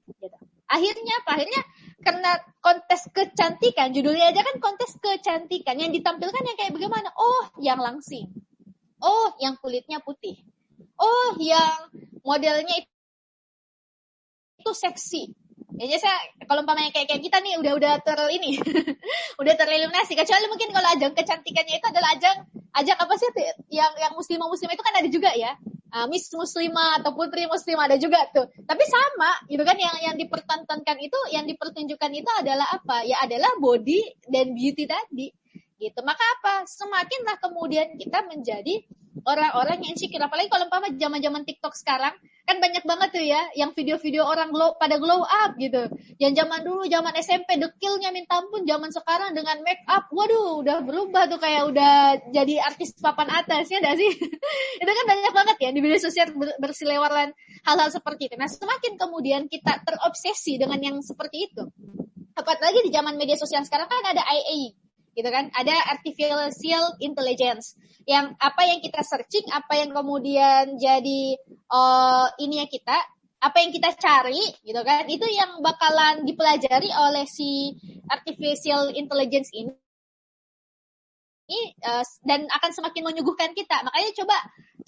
Gitu. Akhirnya apa? Akhirnya karena kontes kecantikan, judulnya aja kan kontes kecantikan. Yang ditampilkan yang kayak bagaimana? Oh, yang langsing. Oh, yang kulitnya putih. Oh, yang modelnya itu seksi. Ya saya kalau umpamanya kayak kita nih udah udah tereliminasi. Kecuali mungkin kalau ajang kecantikannya itu adalah ajang apa sih yang muslimah itu kan ada juga ya. Miss Muslimah atau Putri Muslimah ada juga tuh. Tapi sama gitu kan yang dipertontonkan itu, yang dipertunjukkan itu adalah apa? Ya adalah body dan beauty tadi. Gitu. Maka apa? Semakinlah kemudian kita menjadi orang-orang yang insecure. Apalagi kalau umpama zaman-zaman TikTok sekarang kan banyak banget tuh ya yang video-video orang pada glow up gitu. Yang zaman dulu zaman SMP dekilnya minta ampun, zaman sekarang dengan make up waduh udah berubah tuh kayak udah jadi artis papan atas ya enggak sih? Itu kan banyak banget ya di media sosial berseliweran hal-hal seperti itu. Nah, semakin kemudian kita terobsesi dengan yang seperti itu. Apalagi di zaman media sosial sekarang kan ada AI gitu kan, ada artificial intelligence yang apa yang kita searching, apa yang kemudian jadi ininya kita, apa yang kita cari gitu kan, itu yang bakalan dipelajari oleh si artificial intelligence ini dan akan semakin menyuguhkan kita. Makanya coba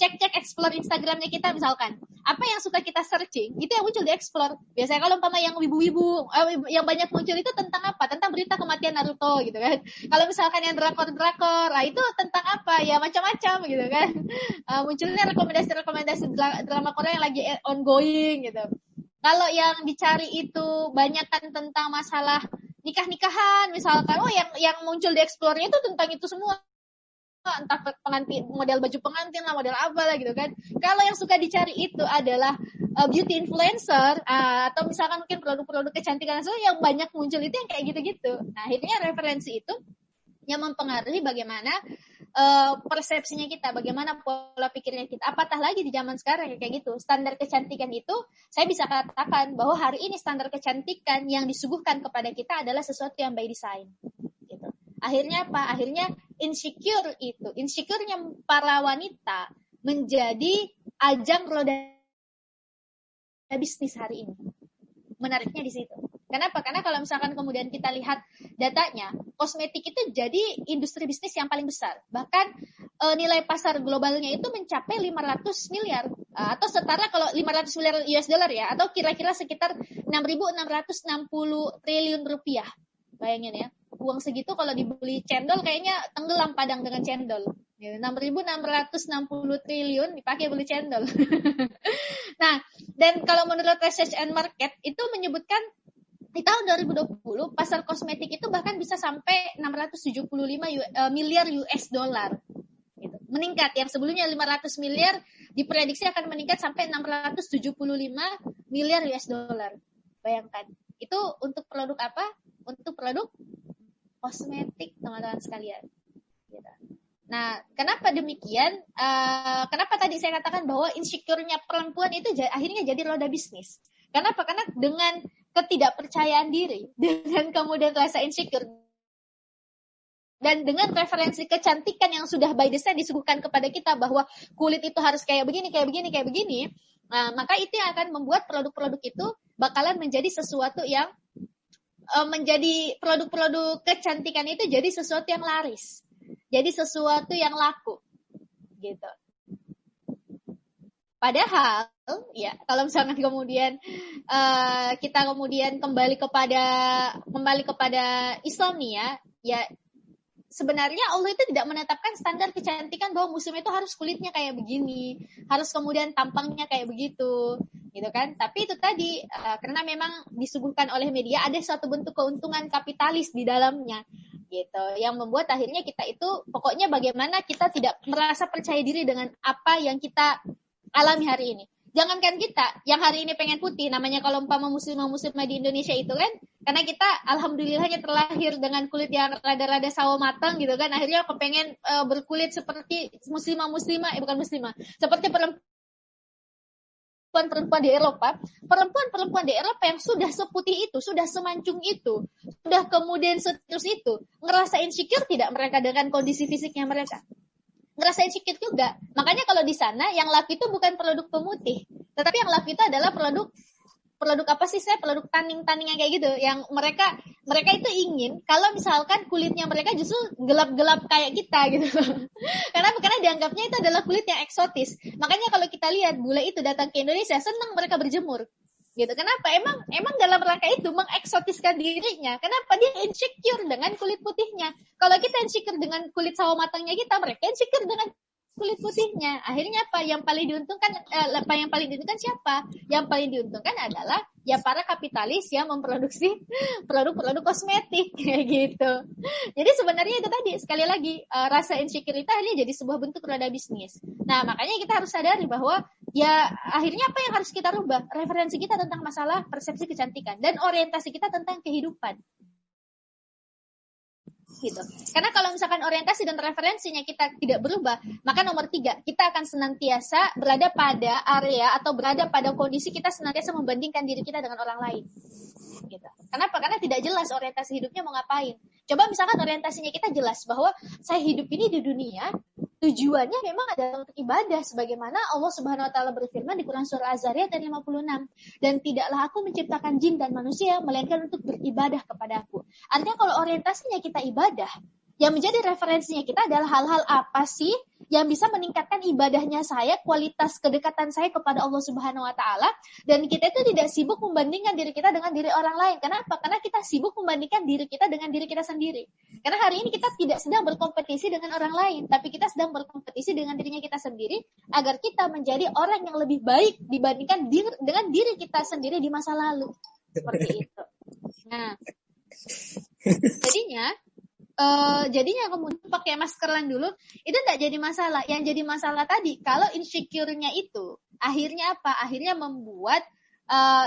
cek explore Instagramnya kita misalkan. Apa yang suka kita searching, itu yang muncul di explore. Biasanya kalau umpama yang wibu-wibu, yang banyak muncul itu tentang apa? Tentang berita kematian Naruto gitu kan. Kalau misalkan yang drakor-drakor, itu tentang apa? Ya macam-macam gitu kan. Munculnya rekomendasi-rekomendasi drama Korea yang lagi ongoing gitu. Kalau yang dicari itu banyakkan tentang masalah nikah-nikahan misalkan, yang muncul di explore-nya itu tentang itu semua. Entah pengantin, model baju pengantin lah, model apa lah gitu kan. Kalau yang suka dicari itu adalah beauty influencer atau misalkan mungkin produk-produk kecantikan yang banyak muncul itu yang kayak gitu-gitu. Nah, akhirnya referensi itu yang mempengaruhi bagaimana persepsinya kita, bagaimana pola pikirnya kita. Apatah lagi di zaman sekarang kayak gitu. Standar kecantikan itu saya bisa katakan bahwa hari ini standar kecantikan yang disuguhkan kepada kita adalah sesuatu yang by design. Gitu. Akhirnya apa? Akhirnya insecure-nya para wanita menjadi ajang roda bisnis hari ini. Menariknya di situ. Kenapa? Karena kalau misalkan kemudian kita lihat datanya, kosmetik itu jadi industri bisnis yang paling besar. Bahkan nilai pasar globalnya itu mencapai 500 miliar atau setara kalau 500 miliar US dollar ya, atau kira-kira sekitar 6.660 triliun rupiah. Bayangin ya. Uang segitu kalau dibeli cendol kayaknya tenggelam Padang dengan cendol. 6.660 triliun dipakai beli cendol. Nah, dan kalau menurut Research and Market itu menyebutkan di tahun 2020 pasar kosmetik itu bahkan bisa sampai 675 miliar US dollar. Gitu. Meningkat, yang sebelumnya 500 miliar diprediksi akan meningkat sampai 675 miliar US dollar. Bayangkan, itu untuk produk apa? Untuk produk kosmetik, teman-teman sekalian. Gitu. Nah, kenapa demikian? Kenapa tadi saya katakan bahwa insecure-nya perempuan itu akhirnya jadi roda bisnis? Kenapa? Karena dengan ketidakpercayaan diri, dengan kemudian rasa insecure, dan dengan referensi kecantikan yang sudah by design disuguhkan kepada kita bahwa kulit itu harus kayak begini, maka itu yang akan membuat produk-produk itu bakalan menjadi sesuatu yang menjadi produk-produk kecantikan itu jadi sesuatu yang laris, jadi sesuatu yang laku, gitu. Padahal, ya kalau misalkan kemudian kita kemudian kembali kepada Islam nih ya sebenarnya Allah itu tidak menetapkan standar kecantikan bahwa muslim itu harus kulitnya kayak begini, harus kemudian tampangnya kayak begitu. Gitu kan, tapi itu tadi karena memang disuguhkan oleh media ada suatu bentuk keuntungan kapitalis di dalamnya gitu, yang membuat akhirnya kita itu pokoknya bagaimana kita tidak merasa percaya diri dengan apa yang kita alami hari ini. Jangankan kita yang hari ini pengen putih, namanya kalau umpama muslimah di Indonesia itu kan, karena kita alhamdulillahnya terlahir dengan kulit yang rada-rada sawo matang gitu kan, akhirnya kepengen berkulit seperti seperti perempuan perempuan-perempuan di Eropa, perempuan-perempuan di Eropa yang sudah seputih itu, sudah semancung itu, sudah kemudian seterus itu, ngerasa insecure tidak mereka dengan kondisi fisiknya mereka? Ngerasain insecure juga. Makanya kalau di sana yang laku itu bukan produk pemutih, tetapi yang laku itu adalah produk apa sih, saya produk tanning yang kayak gitu, yang mereka itu ingin kalau misalkan kulitnya mereka justru gelap-gelap kayak kita gitu. Karena dianggapnya itu adalah kulit yang eksotis. Makanya kalau kita lihat bule itu datang ke Indonesia, senang mereka berjemur gitu. Kenapa? Emang dalam rangka itu mengeksotiskan dirinya. Kenapa? Dia insecure dengan kulit putihnya. Kalau kita insecure dengan kulit sawo matangnya kita, mereka insecure dengan kulit putihnya. Akhirnya apa? Yang paling diuntungkan siapa? Yang paling diuntungkan adalah ya para kapitalis yang memproduksi produk-produk kosmetik kayak gitu. Jadi sebenarnya itu tadi, sekali lagi, rasa insecure itu akhirnya jadi sebuah bentuk roda bisnis. Nah, makanya kita harus sadari bahwa ya akhirnya apa yang harus kita rubah? Referensi kita tentang masalah persepsi kecantikan dan orientasi kita tentang kehidupan. Gitu. Karena kalau misalkan orientasi dan referensinya kita tidak berubah, maka nomor 3, kita akan senantiasa berada pada area atau berada pada kondisi kita senantiasa membandingkan diri kita dengan orang lain. Gitu. Kenapa? Karena tidak jelas orientasi hidupnya mau ngapain. Coba misalkan orientasinya kita jelas bahwa saya hidup ini di dunia, tujuannya memang adalah untuk ibadah, sebagaimana Allah Subhanahu wa taala berfirman di Quran surah Az-Zariyat ayat 56, dan tidaklah aku menciptakan jin dan manusia melainkan untuk beribadah kepada aku. Artinya kalau orientasinya kita ibadah, yang menjadi referensinya kita adalah hal-hal apa sih yang bisa meningkatkan ibadahnya saya, kualitas kedekatan saya kepada Allah Subhanahu wa taala, dan kita itu tidak sibuk membandingkan diri kita dengan diri orang lain. Kenapa? Karena kita sibuk membandingkan diri kita dengan diri kita sendiri. Karena hari ini kita tidak sedang berkompetisi dengan orang lain, tapi kita sedang berkompetisi dengan dirinya kita sendiri agar kita menjadi orang yang lebih baik dibandingkan dengan diri kita sendiri di masa lalu. Seperti itu. Nah, jadinya kemudian pakai maskeran dulu itu tidak jadi masalah. Yang jadi masalah tadi kalau insecure-nya itu akhirnya apa? Akhirnya membuat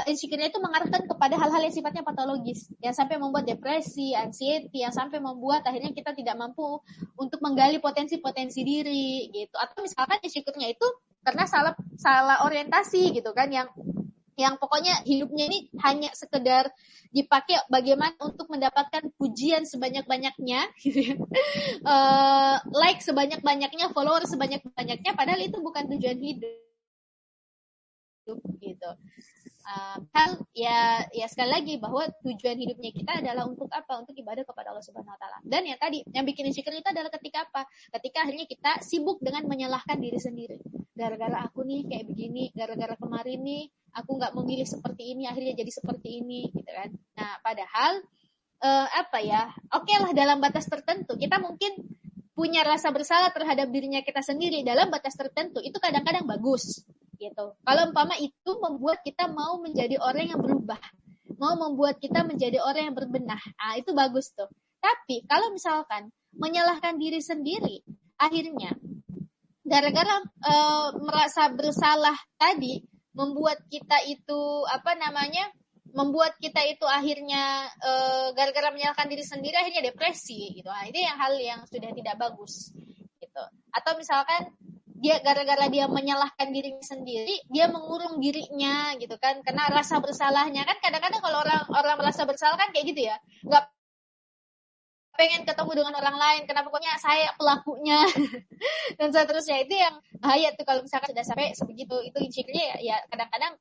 insecure-nya itu mengarahkan kepada hal-hal yang sifatnya patologis, yang sampai membuat depresi, anxiety, yang sampai membuat akhirnya kita tidak mampu untuk menggali potensi-potensi diri gitu. Atau misalkan insecure-nya itu karena salah orientasi gitu kan, yang pokoknya hidupnya ini hanya sekedar dipakai bagaimana untuk mendapatkan pujian sebanyak-banyaknya, gitu ya. Like sebanyak-banyaknya, follower sebanyak-banyaknya, padahal itu bukan tujuan hidup, gitu. Ya sekali lagi bahwa tujuan hidupnya kita adalah untuk apa? Untuk ibadah kepada Allah Subhanahu wa taala. Dan yang bikin insecure itu adalah ketika apa? Ketika akhirnya kita sibuk dengan menyalahkan diri sendiri. Gara-gara aku nih kayak begini, gara-gara kemarin nih aku nggak memilih seperti ini, akhirnya jadi seperti ini, gitu kan. Nah, padahal oke lah dalam batas tertentu kita mungkin punya rasa bersalah terhadap dirinya kita sendiri dalam batas tertentu, itu kadang-kadang bagus gitu. Kalau umpama itu membuat kita mau menjadi orang yang berubah, mau membuat kita menjadi orang yang berbenah, itu bagus tuh. Tapi kalau misalkan menyalahkan diri sendiri, akhirnya gara-gara merasa bersalah tadi membuat kita itu membuat kita itu akhirnya gara-gara menyalahkan diri sendiri akhirnya depresi gitu. Nah, itu hal yang sudah tidak bagus gitu. Atau misalkan dia gara-gara dia menyalahkan dirinya sendiri, dia mengurung dirinya gitu kan, karena rasa bersalahnya kan. Kadang-kadang kalau orang merasa bersalah kan kayak gitu ya, nggak pengen ketemu dengan orang lain, karena pokoknya saya pelakunya dan seterusnya. Itu yang bahaya tuh kalau misalkan sudah sampai sebegitu. Itu insecure-nya ya kadang-kadang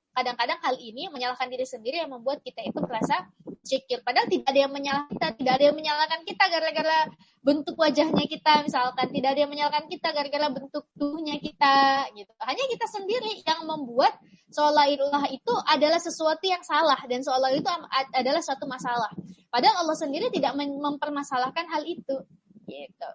hal ini menyalahkan diri sendiri yang membuat kita itu merasa insecure. Padahal tidak ada yang menyalahkan kita, tidak ada yang menyalahkan kita gara-gara bentuk wajahnya kita misalkan, tidak ada yang menyalahkan kita gara-gara bentuk tubuhnya kita gitu. Hanya kita sendiri yang membuat seolah-olah itu adalah sesuatu yang salah dan seolah itu adalah suatu masalah. Padahal Allah sendiri tidak mempermasalahkan hal itu gitu.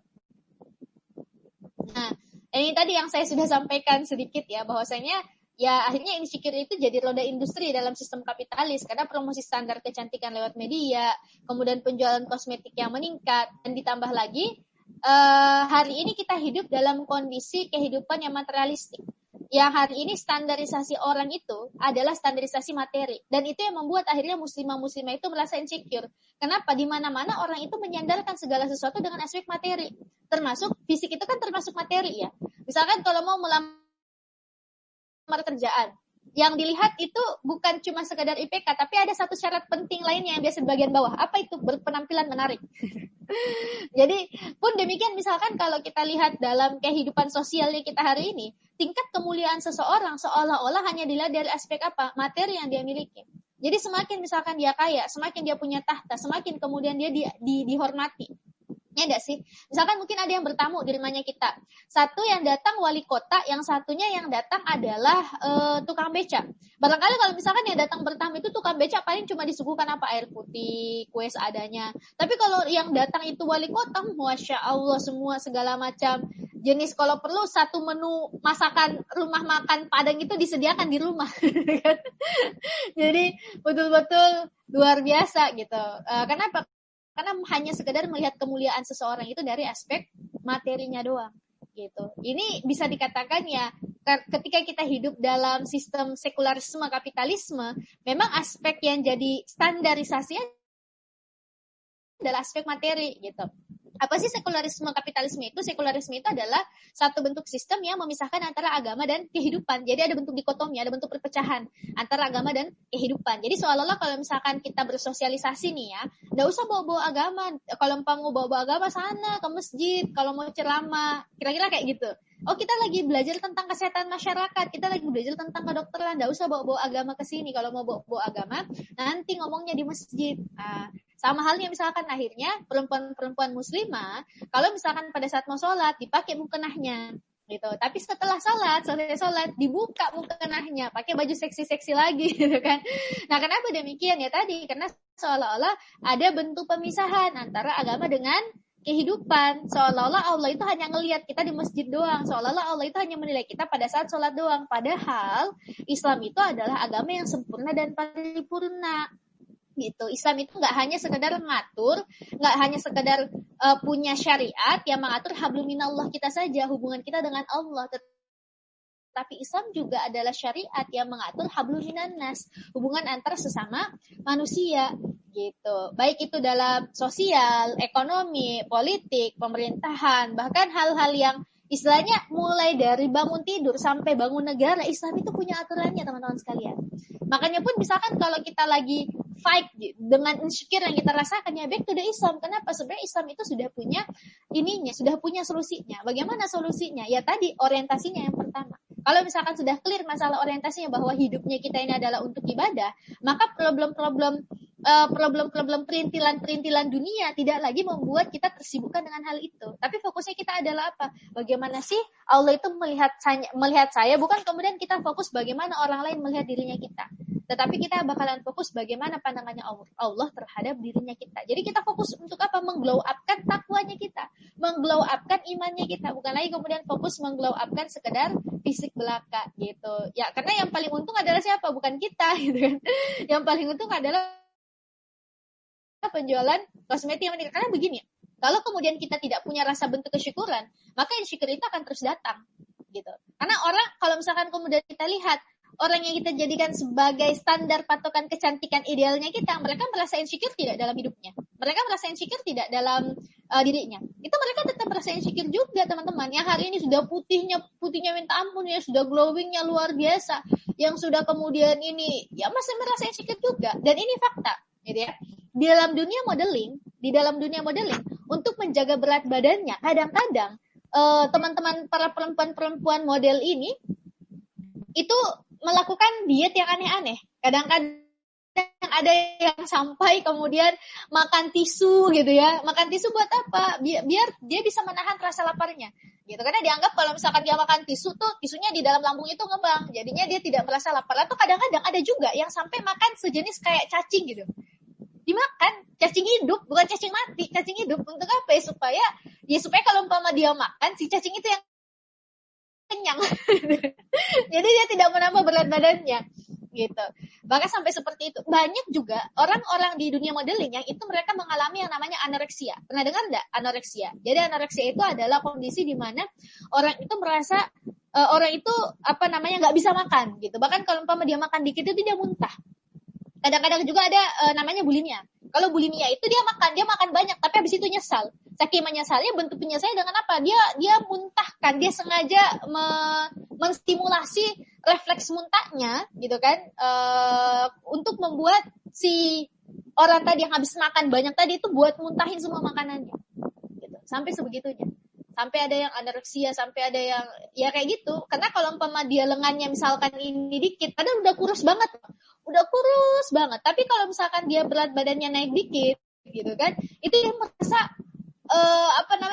Nah, ini tadi yang saya sudah sampaikan sedikit ya, bahwasanya ya akhirnya insecure itu jadi roda industri dalam sistem kapitalis, karena promosi standar kecantikan lewat media, kemudian penjualan kosmetik yang meningkat, dan ditambah lagi hari ini kita hidup dalam kondisi kehidupan yang materialistik. Yang hari ini standarisasi orang itu adalah standarisasi materi, dan itu yang membuat akhirnya muslimah-muslimah itu merasa insecure. Kenapa? Di mana-mana orang itu menyandarkan segala sesuatu dengan aspek materi, termasuk fisik itu kan termasuk materi ya. Misalkan kalau mau melamar kerjaan, yang dilihat itu bukan cuma sekadar IPK, tapi ada satu syarat penting lainnya yang biasa di bagian bawah. Apa itu? Berpenampilan menarik. Jadi pun demikian misalkan kalau kita lihat dalam kehidupan sosialnya kita hari ini, tingkat kemuliaan seseorang seolah-olah hanya dilihat dari aspek apa? Materi yang dia miliki. Jadi semakin misalkan dia kaya, semakin dia punya tahta, semakin kemudian dia dihormati. Ya enggak sih? Misalkan mungkin ada yang bertamu di rumahnya kita. Satu yang datang wali kota, yang satunya yang datang adalah tukang beca. Barangkali kalau misalkan yang datang bertamu itu tukang beca paling cuma disuguhkan apa? Air putih, kue seadanya. Tapi kalau yang datang itu wali kota, Masya Allah semua segala macam jenis, kalau perlu satu menu masakan rumah makan Padang itu disediakan di rumah. Jadi betul-betul luar biasa gitu. Kenapa? Karena hanya sekedar melihat kemuliaan seseorang itu dari aspek materinya doang gitu. Ini bisa dikatakan ya, ketika kita hidup dalam sistem sekularisme kapitalisme, memang aspek yang jadi standarisasinya adalah aspek materi gitu. Apa sih sekularisme kapitalisme itu? Sekularisme itu adalah satu bentuk sistem yang memisahkan antara agama dan kehidupan. Jadi ada bentuk dikotomi, ada bentuk perpecahan antara agama dan kehidupan. Jadi seolah-olah kalau misalkan kita bersosialisasi nih ya, nggak usah bawa-bawa agama. Kalau mau bawa-bawa agama sana ke masjid, kalau mau ceramah, kira-kira kayak gitu. Oh, kita lagi belajar tentang kesehatan masyarakat, kita lagi belajar tentang kedokteran, nggak usah bawa-bawa agama ke sini. Kalau mau bawa agama, nanti ngomongnya di masjid. Sama halnya misalkan akhirnya perempuan-perempuan muslimah, kalau misalkan pada saat mau sholat, dipakai mukenahnya. Gitu. Tapi setelah selesai sholat, dibuka mukenahnya, pakai baju seksi-seksi lagi. Gitu kan. Nah, kenapa demikian? Ya tadi, karena seolah-olah ada bentuk pemisahan antara agama dengan kehidupan. Seolah-olah Allah itu hanya ngelihat kita di masjid doang. Seolah-olah Allah itu hanya menilai kita pada saat sholat doang. Padahal Islam itu adalah agama yang sempurna dan paripurna. Gitu. Islam itu nggak hanya sekedar ngatur, nggak hanya sekedar punya syariat yang mengatur hablum minallah kita saja, hubungan kita dengan Allah. Tapi Islam juga adalah syariat yang mengatur hablum minannas, hubungan antar sesama manusia. Gitu. Baik itu dalam sosial, ekonomi, politik, pemerintahan, bahkan hal-hal yang istilahnya mulai dari bangun tidur sampai bangun negara, Islam itu punya aturannya teman-teman sekalian. Makanya pun misalkan kalau kita lagi fight dengan insecure yang kita rasakan, ya back to the Islam. Kenapa? Sebenarnya Islam itu sudah punya ininya, sudah punya solusinya. Bagaimana solusinya? Ya tadi orientasinya yang pertama. Kalau misalkan sudah clear masalah orientasinya bahwa hidupnya kita ini adalah untuk ibadah, maka problem-problem perintilan dunia tidak lagi membuat kita tersibukkan dengan hal itu. Tapi fokusnya kita adalah apa? Bagaimana sih Allah itu melihat saya, bukan kemudian kita fokus bagaimana orang lain melihat dirinya kita. Tetapi kita bakalan fokus bagaimana pandangannya Allah terhadap dirinya kita. Jadi kita fokus untuk apa? Mengglow upkan takwanya kita, mengglow upkan imannya kita, bukan lagi kemudian fokus mengglow upkan sekedar fisik belaka gitu. Ya karena yang paling untung adalah siapa? Bukan kita gitu kan. Yang paling untung adalah penjualan kosmetik yang meningkat. Karena begini, kalau kemudian kita tidak punya rasa bentuk kesyukuran, maka insecure itu akan terus datang gitu. Karena orang kalau misalkan kemudian kita lihat orang yang kita jadikan sebagai standar patokan kecantikan idealnya kita, mereka merasa insecure tidak dalam hidupnya. Mereka merasa insecure tidak dalam dirinya. Itu mereka tetap merasa insecure juga, teman-teman. Yang hari ini sudah putihnya minta ampun ya, sudah glowingnya luar biasa. Yang sudah kemudian ini ya masih merasa insecure juga. Dan ini fakta, gitu ya. Di dalam dunia modeling untuk menjaga berat badannya, kadang-kadang teman-teman para perempuan model ini itu melakukan diet yang aneh-aneh. Kadang-kadang ada yang sampai kemudian makan tisu gitu ya. Makan tisu buat apa? Biar dia bisa menahan rasa laparnya. Gitu. Karena dianggap kalau misalkan dia makan tisu tuh tisunya di dalam lambung itu ngembang. Jadinya dia tidak merasa lapar. Atau kadang-kadang ada juga yang sampai makan sejenis kayak cacing gitu. Dimakan cacing hidup, bukan cacing mati, cacing hidup. Untuk apa ya? Supaya kalau umpama dia makan si cacing itu yang kenyang. Jadi dia tidak menambah berat badannya gitu. Bahkan sampai seperti itu. Banyak juga orang-orang di dunia modeling yang itu mereka mengalami yang namanya anoreksia. Pernah dengar enggak anoreksia? Jadi anoreksia itu adalah kondisi di mana orang itu merasa orang itu nggak bisa makan gitu. Bahkan kalau umpama dia makan dikit itu dia muntah. Kadang-kadang juga ada namanya bulimia. Kalau bulimia itu dia makan banyak tapi habis itu nyesal. Saking menyesalnya, bentuk penyesalan dengan apa? Dia muntahkan, dia sengaja menstimulasi refleks muntahnya gitu kan, untuk membuat si orang tadi yang habis makan banyak tadi itu buat muntahin semua makanannya gitu. Sampai sebegitunya. Sampai ada yang anoreksia, sampai ada yang ya kayak gitu. Karena kalau umpama dia lengannya misalkan ini dikit, padahal udah kurus banget. Tapi kalau misalkan dia berat badannya naik dikit gitu kan, itu dia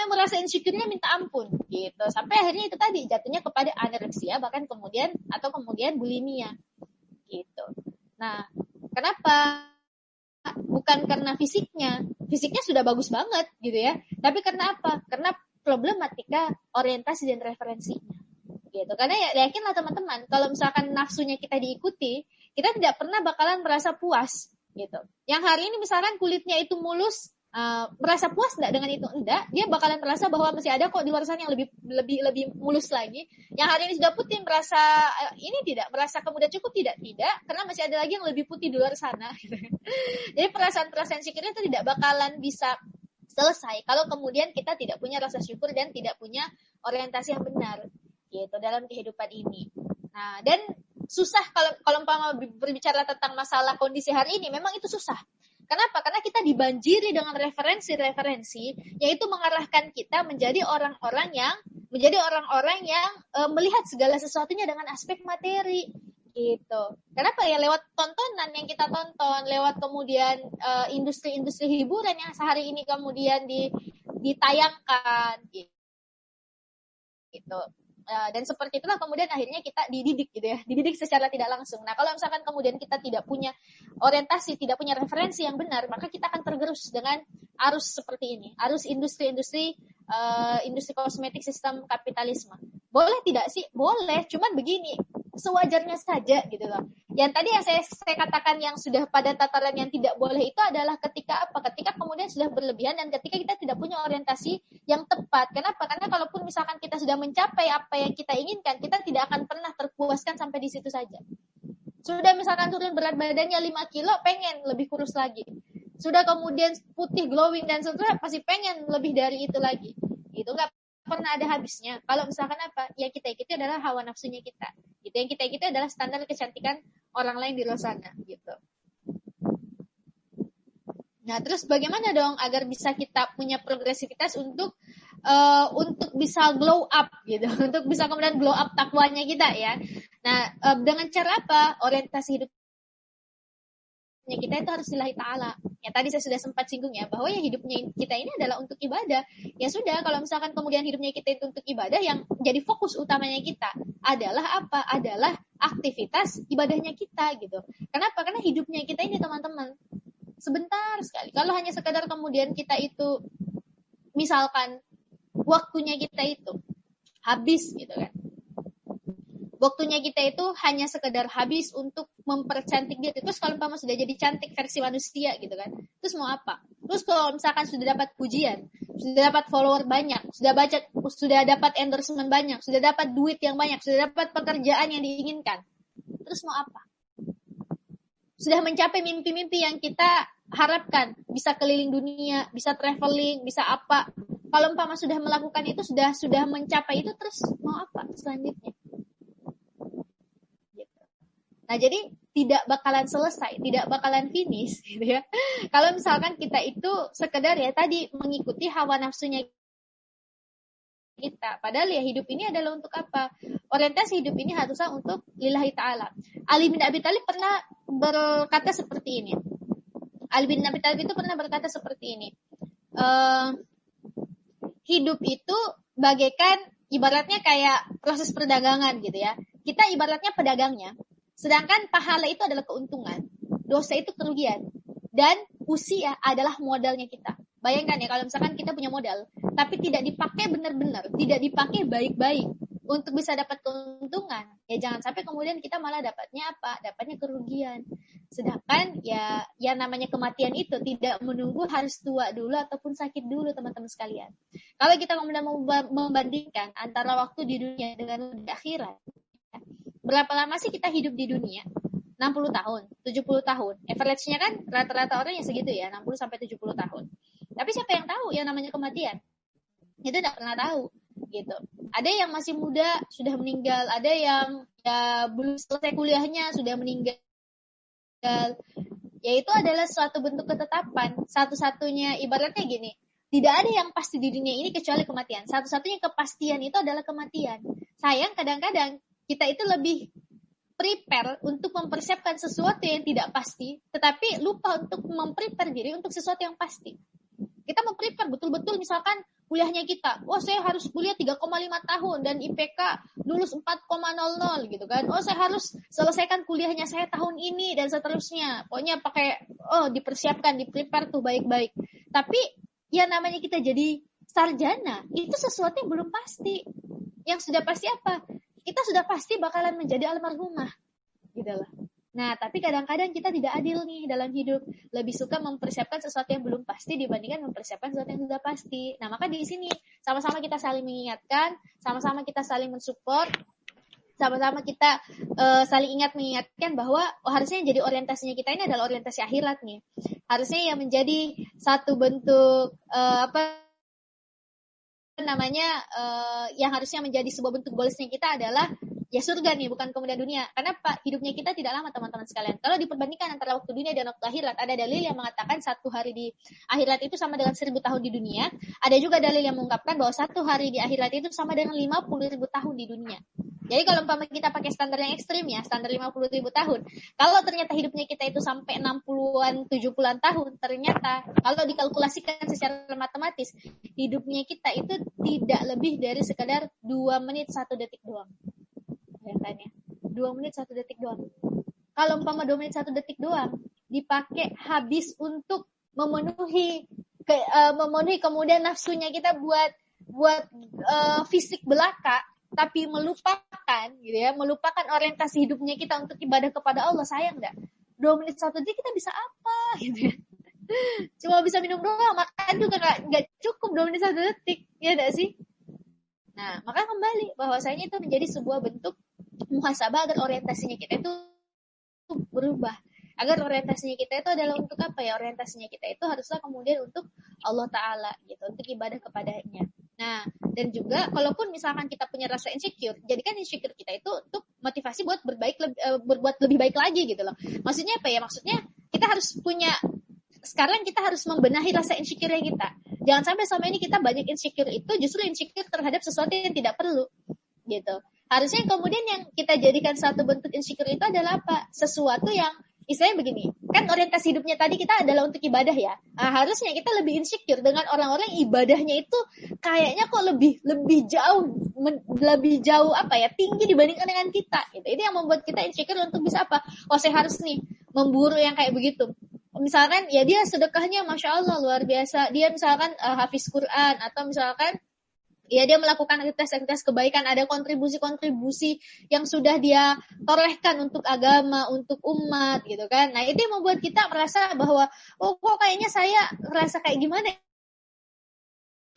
merasa insecure-nya minta ampun gitu. Sampai akhirnya itu tadi jatuhnya kepada anoreksia bahkan kemudian bulimia gitu. Nah, kenapa? Bukan karena fisiknya sudah bagus banget gitu ya. Tapi karena apa? Karena problematika orientasi dan referensinya gitu. Karena yakinlah teman-teman, kalau misalkan nafsunya kita diikuti, kita tidak pernah bakalan merasa puas gitu. Yang hari ini misalkan kulitnya itu mulus, merasa puas enggak dengan itu? Enggak, dia bakalan merasa bahwa masih ada kok di luar sana yang lebih mulus lagi. Yang hari ini sudah putih merasa ini tidak, merasa kemudian cukup tidak, karena masih ada lagi yang lebih putih di luar sana gitu. Jadi perasaan-perasaan insecure itu tidak bakalan bisa selesai kalau kemudian kita tidak punya rasa syukur dan tidak punya orientasi yang benar gitu dalam kehidupan ini. Nah, dan susah kalau umpama berbicara tentang masalah kondisi hari ini, memang itu susah. Kenapa? Karena kita dibanjiri dengan referensi-referensi, yaitu mengarahkan kita menjadi orang-orang yang melihat segala sesuatunya dengan aspek materi gitu. Kenapa ya? Lewat tontonan yang kita tonton, lewat kemudian industri-industri hiburan yang sehari ini kemudian ditayangkan gitu. Dan seperti itulah kemudian akhirnya kita dididik gitu ya, dididik secara tidak langsung. Nah, kalau misalkan kemudian kita tidak punya orientasi, tidak punya referensi yang benar, maka kita akan tergerus dengan arus seperti ini, arus industri kosmetik sistem kapitalisme. Boleh tidak sih? Boleh, cuman begini, sewajarnya saja gitu loh. Yang tadi yang saya katakan yang sudah pada tataran yang tidak boleh itu adalah ketika apa? Ketika kemudian sudah berlebihan dan ketika kita tidak punya orientasi yang tepat. Kenapa? Karena kalaupun misalkan kita sudah mencapai apa yang kita inginkan, kita tidak akan pernah terpuaskan sampai di situ saja. Sudah misalkan turun berat badannya 5 kilo, pengen lebih kurus lagi. Sudah kemudian putih, glowing dan seterusnya, pasti pengen lebih dari itu lagi. Itu nggak pernah ada habisnya. Kalau misalkan apa, yang kita ikuti adalah hawa nafsunya kita. Gitu. Yang kita ikuti adalah standar kecantikan orang lain di luar sana. Gitu. Nah, terus bagaimana dong agar bisa kita punya progresivitas untuk bisa glow up gitu, untuk bisa kemudian glow up takwanya kita ya. Nah, dengan cara apa? Orientasi hidupnya kita itu harus lillahi ta'ala. Ya tadi saya sudah sempat singgung ya, bahwa ya hidupnya kita ini adalah untuk ibadah. Ya sudah, kalau misalkan kemudian hidupnya kita itu untuk ibadah, yang jadi fokus utamanya kita adalah apa? Adalah aktivitas ibadahnya kita gitu. Kenapa? Karena hidupnya kita ini teman-teman sebentar sekali. Kalau hanya sekadar kemudian kita itu misalkan waktunya kita itu habis gitu kan. Waktunya kita itu hanya sekedar habis untuk mempercantik diri. Terus kalau umpama sudah jadi cantik versi manusia gitu kan. Terus mau apa? Terus kalau misalkan sudah dapat pujian, sudah dapat follower banyak, sudah dapat endorsement banyak, sudah dapat duit yang banyak, sudah dapat pekerjaan yang diinginkan. Terus mau apa? Sudah mencapai mimpi-mimpi yang kita harapkan, bisa keliling dunia, bisa traveling, bisa apa. Kalau umpama sudah melakukan itu, sudah mencapai itu, terus mau apa selanjutnya? Gitu. Nah, jadi tidak bakalan selesai, tidak bakalan finish gitu ya. Kalau misalkan kita itu sekedar ya tadi mengikuti hawa nafsunya kita. Padahal ya hidup ini adalah untuk apa? Orientasi hidup ini harusnya untuk lillahi ta'ala. Ali bin Abi Thalib pernah berkata seperti ini. Ali bin Abi Thalib itu pernah berkata seperti ini. Hidup itu bagaikan ibaratnya kayak proses perdagangan gitu ya. Kita ibaratnya pedagangnya. Sedangkan pahala itu adalah keuntungan. Dosa itu kerugian. Dan usia adalah modalnya kita. Bayangkan ya kalau misalkan kita punya modal, tapi tidak dipakai benar-benar, tidak dipakai baik-baik untuk bisa dapat keuntungan, ya jangan sampai kemudian kita malah dapatnya apa? Dapatnya kerugian. Sedangkan ya namanya kematian itu tidak menunggu harus tua dulu ataupun sakit dulu teman-teman sekalian. Kalau kita kemudian membandingkan antara waktu di dunia dengan di akhirat, berapa lama sih kita hidup di dunia? 60 tahun, 70 tahun. Average-nya kan rata-rata orang yang segitu ya, 60 sampai 70 tahun. Tapi siapa yang tahu yang namanya kematian? Itu tidak pernah tahu gitu. Ada yang masih muda sudah meninggal, ada yang ya belum selesai kuliahnya sudah meninggal. Yaitu adalah suatu bentuk ketetapan. Satu-satunya ibaratnya gini, tidak ada yang pasti di dunia ini kecuali kematian. Satu-satunya kepastian itu adalah kematian. Sayang kadang-kadang kita itu lebih prepare untuk mempersiapkan sesuatu yang tidak pasti, tetapi lupa untuk memprepare diri untuk sesuatu yang pasti. Kita memprepare betul-betul misalkan kuliahnya kita, saya harus kuliah 3,5 tahun dan IPK lulus 4,00 gitu kan. Saya harus selesaikan kuliahnya saya tahun ini dan seterusnya. Pokoknya pakai dipersiapkan, diprepare tuh baik-baik. Tapi ya namanya kita jadi sarjana, itu sesuatu yang belum pasti. Yang sudah pasti apa? Kita sudah pasti bakalan menjadi almarhumah. Gitu lah. Nah, tapi kadang-kadang kita tidak adil nih dalam hidup. Lebih suka mempersiapkan sesuatu yang belum pasti dibandingkan mempersiapkan sesuatu yang sudah pasti. Nah, maka di sini sama-sama kita saling mengingatkan, sama-sama kita saling mensupport, sama-sama kita saling ingat mengingatkan bahwa harusnya yang jadi orientasinya kita ini adalah orientasi akhirat nih. Harusnya yang menjadi satu bentuk yang harusnya menjadi sebuah bentuk goalsnya kita adalah ya surga nih, bukan kemudian dunia. Karena hidupnya kita tidak lama teman-teman sekalian. Kalau diperbandingkan antara waktu dunia dan waktu akhirat, ada dalil yang mengatakan 1 hari di akhirat itu sama dengan 1000 tahun di dunia. Ada juga dalil yang mengungkapkan bahwa 1 hari di akhirat itu sama dengan 50.000 tahun di dunia. Jadi kalau umpama kita pakai standar yang ekstrim ya, standar 50.000 tahun. Kalau ternyata hidupnya kita itu sampai 60-an, 70-an tahun, ternyata kalau dikalkulasikan secara matematis, hidupnya kita itu tidak lebih dari sekadar 2 menit 1 detik doang. Bayangkannya, 2 menit 1 detik doang. Kalau umpama 2 menit 1 detik doang dipakai habis untuk memenuhi kemudian nafsunya kita buat fisik belaka, tapi melupakan gitu ya, melupakan orientasi hidupnya kita untuk ibadah kepada Allah, sayang enggak? 2 menit 1 detik kita bisa apa gitu ya? Cuma bisa minum doang, makan juga enggak cukup 2 menit 1 detik, ya enggak sih? Nah, maka kembali bahwasanya itu menjadi sebuah bentuk muhasabah agar orientasinya kita itu berubah. Agar orientasinya kita itu adalah untuk apa ya? Orientasinya kita itu haruslah kemudian untuk Allah Ta'ala gitu, untuk ibadah kepadanya. Nah, dan juga kalaupun misalkan kita punya rasa insecure, jadikan insecure kita itu untuk motivasi buat berbuat lebih baik lagi gitu loh. Maksudnya apa ya? Maksudnya kita harus sekarang kita harus membenahi rasa insecure kita. Jangan sampai selama ini kita banyak insecure itu justru insecure terhadap sesuatu yang tidak perlu gitu. Harusnya kemudian yang kita jadikan satu bentuk insecure itu adalah apa? Sesuatu yang istilahnya begini, kan orientasi hidupnya tadi kita adalah untuk ibadah ya. Nah, harusnya kita lebih insecure dengan orang-orang ibadahnya itu kayaknya kok lebih jauh tinggi dibandingkan dengan kita gitu. Itu yang membuat kita insecure untuk bisa apa? Saya harus nih memburu yang kayak begitu. Misalkan ya dia sedekahnya Masya Allah luar biasa, dia misalkan hafiz Quran, atau misalkan ya dia melakukan aktivitas kebaikan, ada kontribusi-kontribusi yang sudah dia torehkan untuk agama, untuk umat gitu kan. Nah, itu yang membuat kita merasa bahwa kok kayaknya saya merasa kayak gimana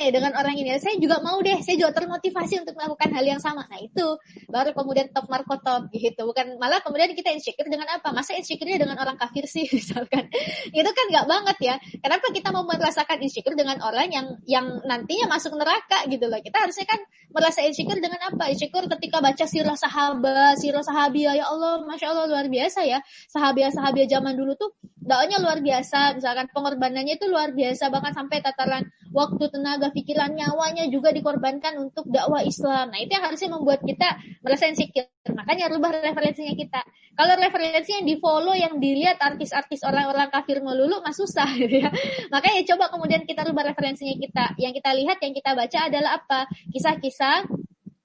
dengan orang ini, saya juga mau deh, saya juga termotivasi untuk melakukan hal yang sama. Nah, itu baru kemudian top markotop gitu. Bukan malah kemudian kita insecure dengan apa? Masa insecure-nya dengan orang kafir sih misalkan. Itu kan enggak banget ya. Kenapa kita mau merasakan insecure dengan orang yang nantinya masuk neraka gitu loh. Kita harusnya kan merasa insecure dengan apa? Insecure ketika baca sirah sahabiah, ya Allah, Masya Allah luar biasa ya. Sahabiah zaman dulu tuh dakwahnya luar biasa, misalkan pengorbanannya itu luar biasa, bahkan sampai tataran waktu, tenaga, pikiran, nyawanya juga dikorbankan untuk dakwah Islam. Nah, itu yang harusnya membuat kita merasa insecure. Makanya rubah referensinya kita. Kalau referensinya yang di-follow, yang dilihat artis-artis orang-orang kafir melulu, mah susah gitu ya. Makanya coba kemudian kita rubah referensinya kita. Yang kita lihat, yang kita baca adalah apa? Kisah-kisah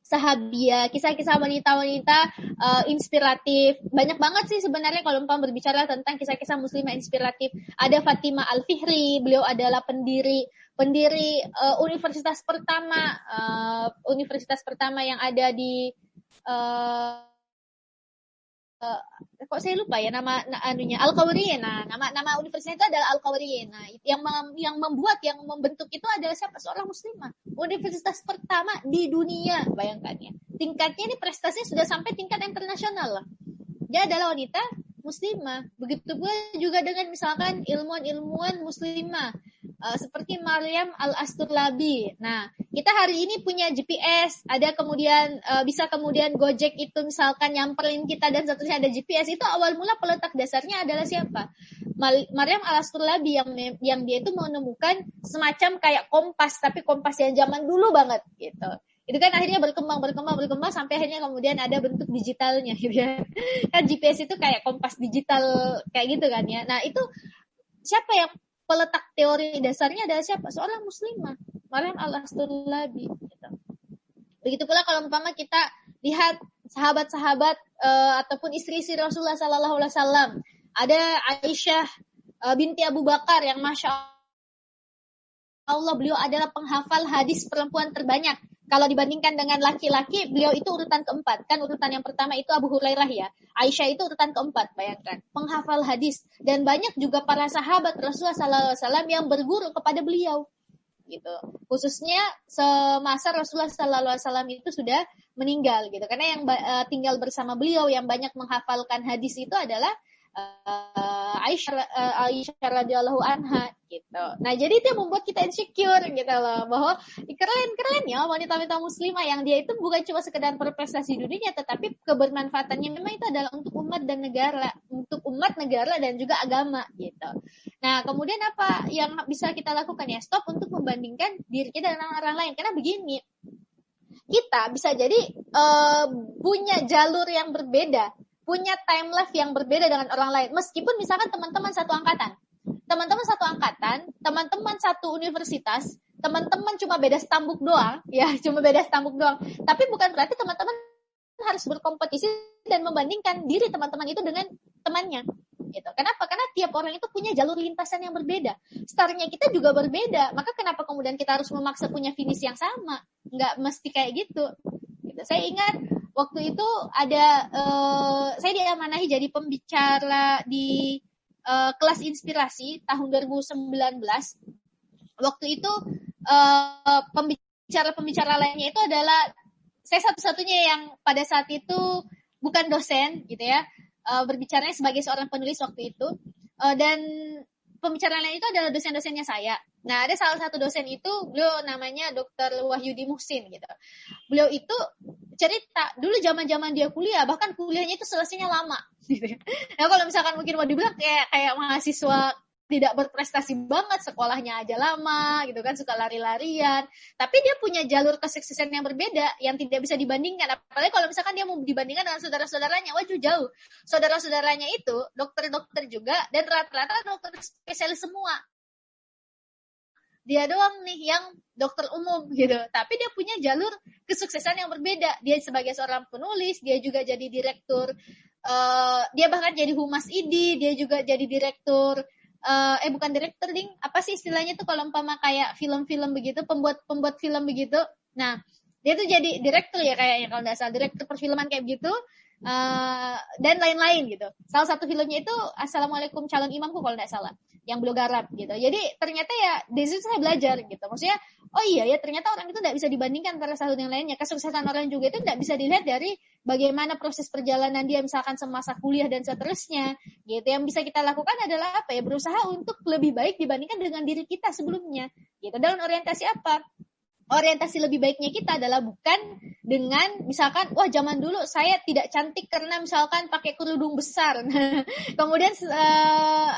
sahabiah, kisah-kisah wanita-wanita inspiratif. Banyak banget sih sebenarnya kalau berbicara tentang kisah-kisah muslimah inspiratif. Ada Fatimah Al-Fihri, beliau adalah pendiri universitas pertama yang ada di kok saya lupa ya nama Al-Qawriyin. Nah, nama universitas itu adalah Al-Qawriyin. Nah, yang membentuk itu adalah siapa? Seorang muslimah. Universitas pertama di dunia, bayangkan ya. Tingkatnya ini prestasinya sudah sampai tingkat internasional lah. Dia adalah wanita muslimah. Begitu pula juga dengan misalkan ilmuwan muslimah seperti Maryam Al-Asturlabi. Nah, kita hari ini punya GPS, ada kemudian bisa kemudian Gojek itu misalkan nyamperin kita dan seterusnya, ada GPS. Itu awal mula peletak dasarnya adalah siapa? Maryam al-Astulabi yang dia itu menemukan semacam kayak kompas, tapi kompas yang zaman dulu banget gitu. Itu kan akhirnya berkembang sampai akhirnya kemudian ada bentuk digitalnya gitu ya. Kan GPS itu kayak kompas digital kayak gitu kan ya. Nah, itu siapa yang peletak teori dasarnya adalah siapa? Seorang muslimah, Maryam al-Astulabi gitu. Begitu pula kalau umpama kita lihat sahabat-sahabat ataupun istri-istri Rasulullah sallallahu alaihi wasallam. Ada Aisyah binti Abu Bakar yang Masya Allah beliau adalah penghafal hadis perempuan terbanyak. Kalau dibandingkan dengan laki-laki, beliau itu urutan keempat. Kan urutan yang pertama itu Abu Hurairah ya. Aisyah itu urutan keempat, bayangkan. Penghafal hadis. Dan banyak juga para sahabat Rasulullah SAW yang berguru kepada beliau. Gitu. Khususnya semasa Rasulullah SAW itu sudah meninggal. Gitu. Karena yang tinggal bersama beliau, yang banyak menghafalkan hadis itu adalah Aisyah radhiyallahu anha gitu. Nah, jadi itu yang membuat kita insecure gitu loh, bahwa keren ya wanita-wanita muslimah yang dia itu bukan cuma sekedar berprestasi dunia, tetapi kebermanfaatannya memang itu adalah untuk umat dan negara, untuk umat, negara dan juga agama gitu. Nah, kemudian apa yang bisa kita lakukan ya? Stop untuk membandingkan diri kita dengan orang lain, karena begini, kita bisa jadi punya jalur yang berbeda, punya time life yang berbeda dengan orang lain. Meskipun misalkan teman-teman satu angkatan, teman-teman satu universitas, teman-teman cuma beda stambuk doang, ya cuma beda stambuk doang. Tapi bukan berarti teman-teman harus berkompetisi dan membandingkan diri teman-teman itu dengan temannya. Gitu. Kenapa? Karena tiap orang itu punya jalur lintasan yang berbeda. Startnya kita juga berbeda. Maka kenapa kemudian kita harus memaksa punya finish yang sama? Nggak mesti kayak gitu. Saya ingat waktu itu ada saya diamanahi jadi pembicara di kelas inspirasi tahun 2019. Waktu itu pembicara lainnya itu adalah saya satu-satunya yang pada saat itu bukan dosen gitu ya, berbicaranya sebagai seorang penulis waktu itu, dan pembicara lain itu adalah dosen-dosennya saya. Nah, ada salah satu dosen itu, beliau namanya Dr. Wahyudi Muhsin gitu. Beliau itu cerita dulu zaman-zaman dia kuliah, bahkan kuliahnya itu selesainya lama gitu. Nah, kalau misalkan mungkin mau dibilang kayak mahasiswa tidak berprestasi banget, sekolahnya aja lama gitu kan, suka lari-larian, tapi dia punya jalur kesuksesan yang berbeda yang tidak bisa dibandingkan. Apalagi kalau misalkan dia mau dibandingkan dengan saudara-saudaranya, jauh. Saudara-saudaranya itu dokter-dokter juga, dan rata-rata dokter spesialis semua. Dia doang nih yang dokter umum gitu, tapi dia punya jalur kesuksesan yang berbeda. Dia sebagai seorang penulis, dia juga jadi direktur, dia bahkan jadi humas ID, dia juga jadi direktur, bukan direktur ding, apa sih istilahnya tuh kalau umpama kayak film-film begitu, pembuat film begitu. Nah, dia tuh jadi direktur ya kayaknya kalau nggak salah, direktur perfilman kayak begitu, dan lain-lain gitu. Salah satu filmnya itu Assalamualaikum Calon Imamku kalau nggak salah, yang beliau garap gitu. Jadi ternyata ya dari situ saya belajar gitu. Maksudnya, oh iya ya ternyata orang itu tidak bisa dibandingkan antara satu dengan lainnya. Kesuksesan orang juga itu tidak bisa dilihat dari bagaimana proses perjalanan dia misalkan semasa kuliah dan seterusnya. Gitu. Yang bisa kita lakukan adalah apa ya? Berusaha untuk lebih baik dibandingkan dengan diri kita sebelumnya. Gitu. Dalam orientasi apa? Orientasi lebih baiknya kita adalah bukan dengan misalkan, wah zaman dulu saya tidak cantik karena misalkan pakai kerudung besar. Kemudian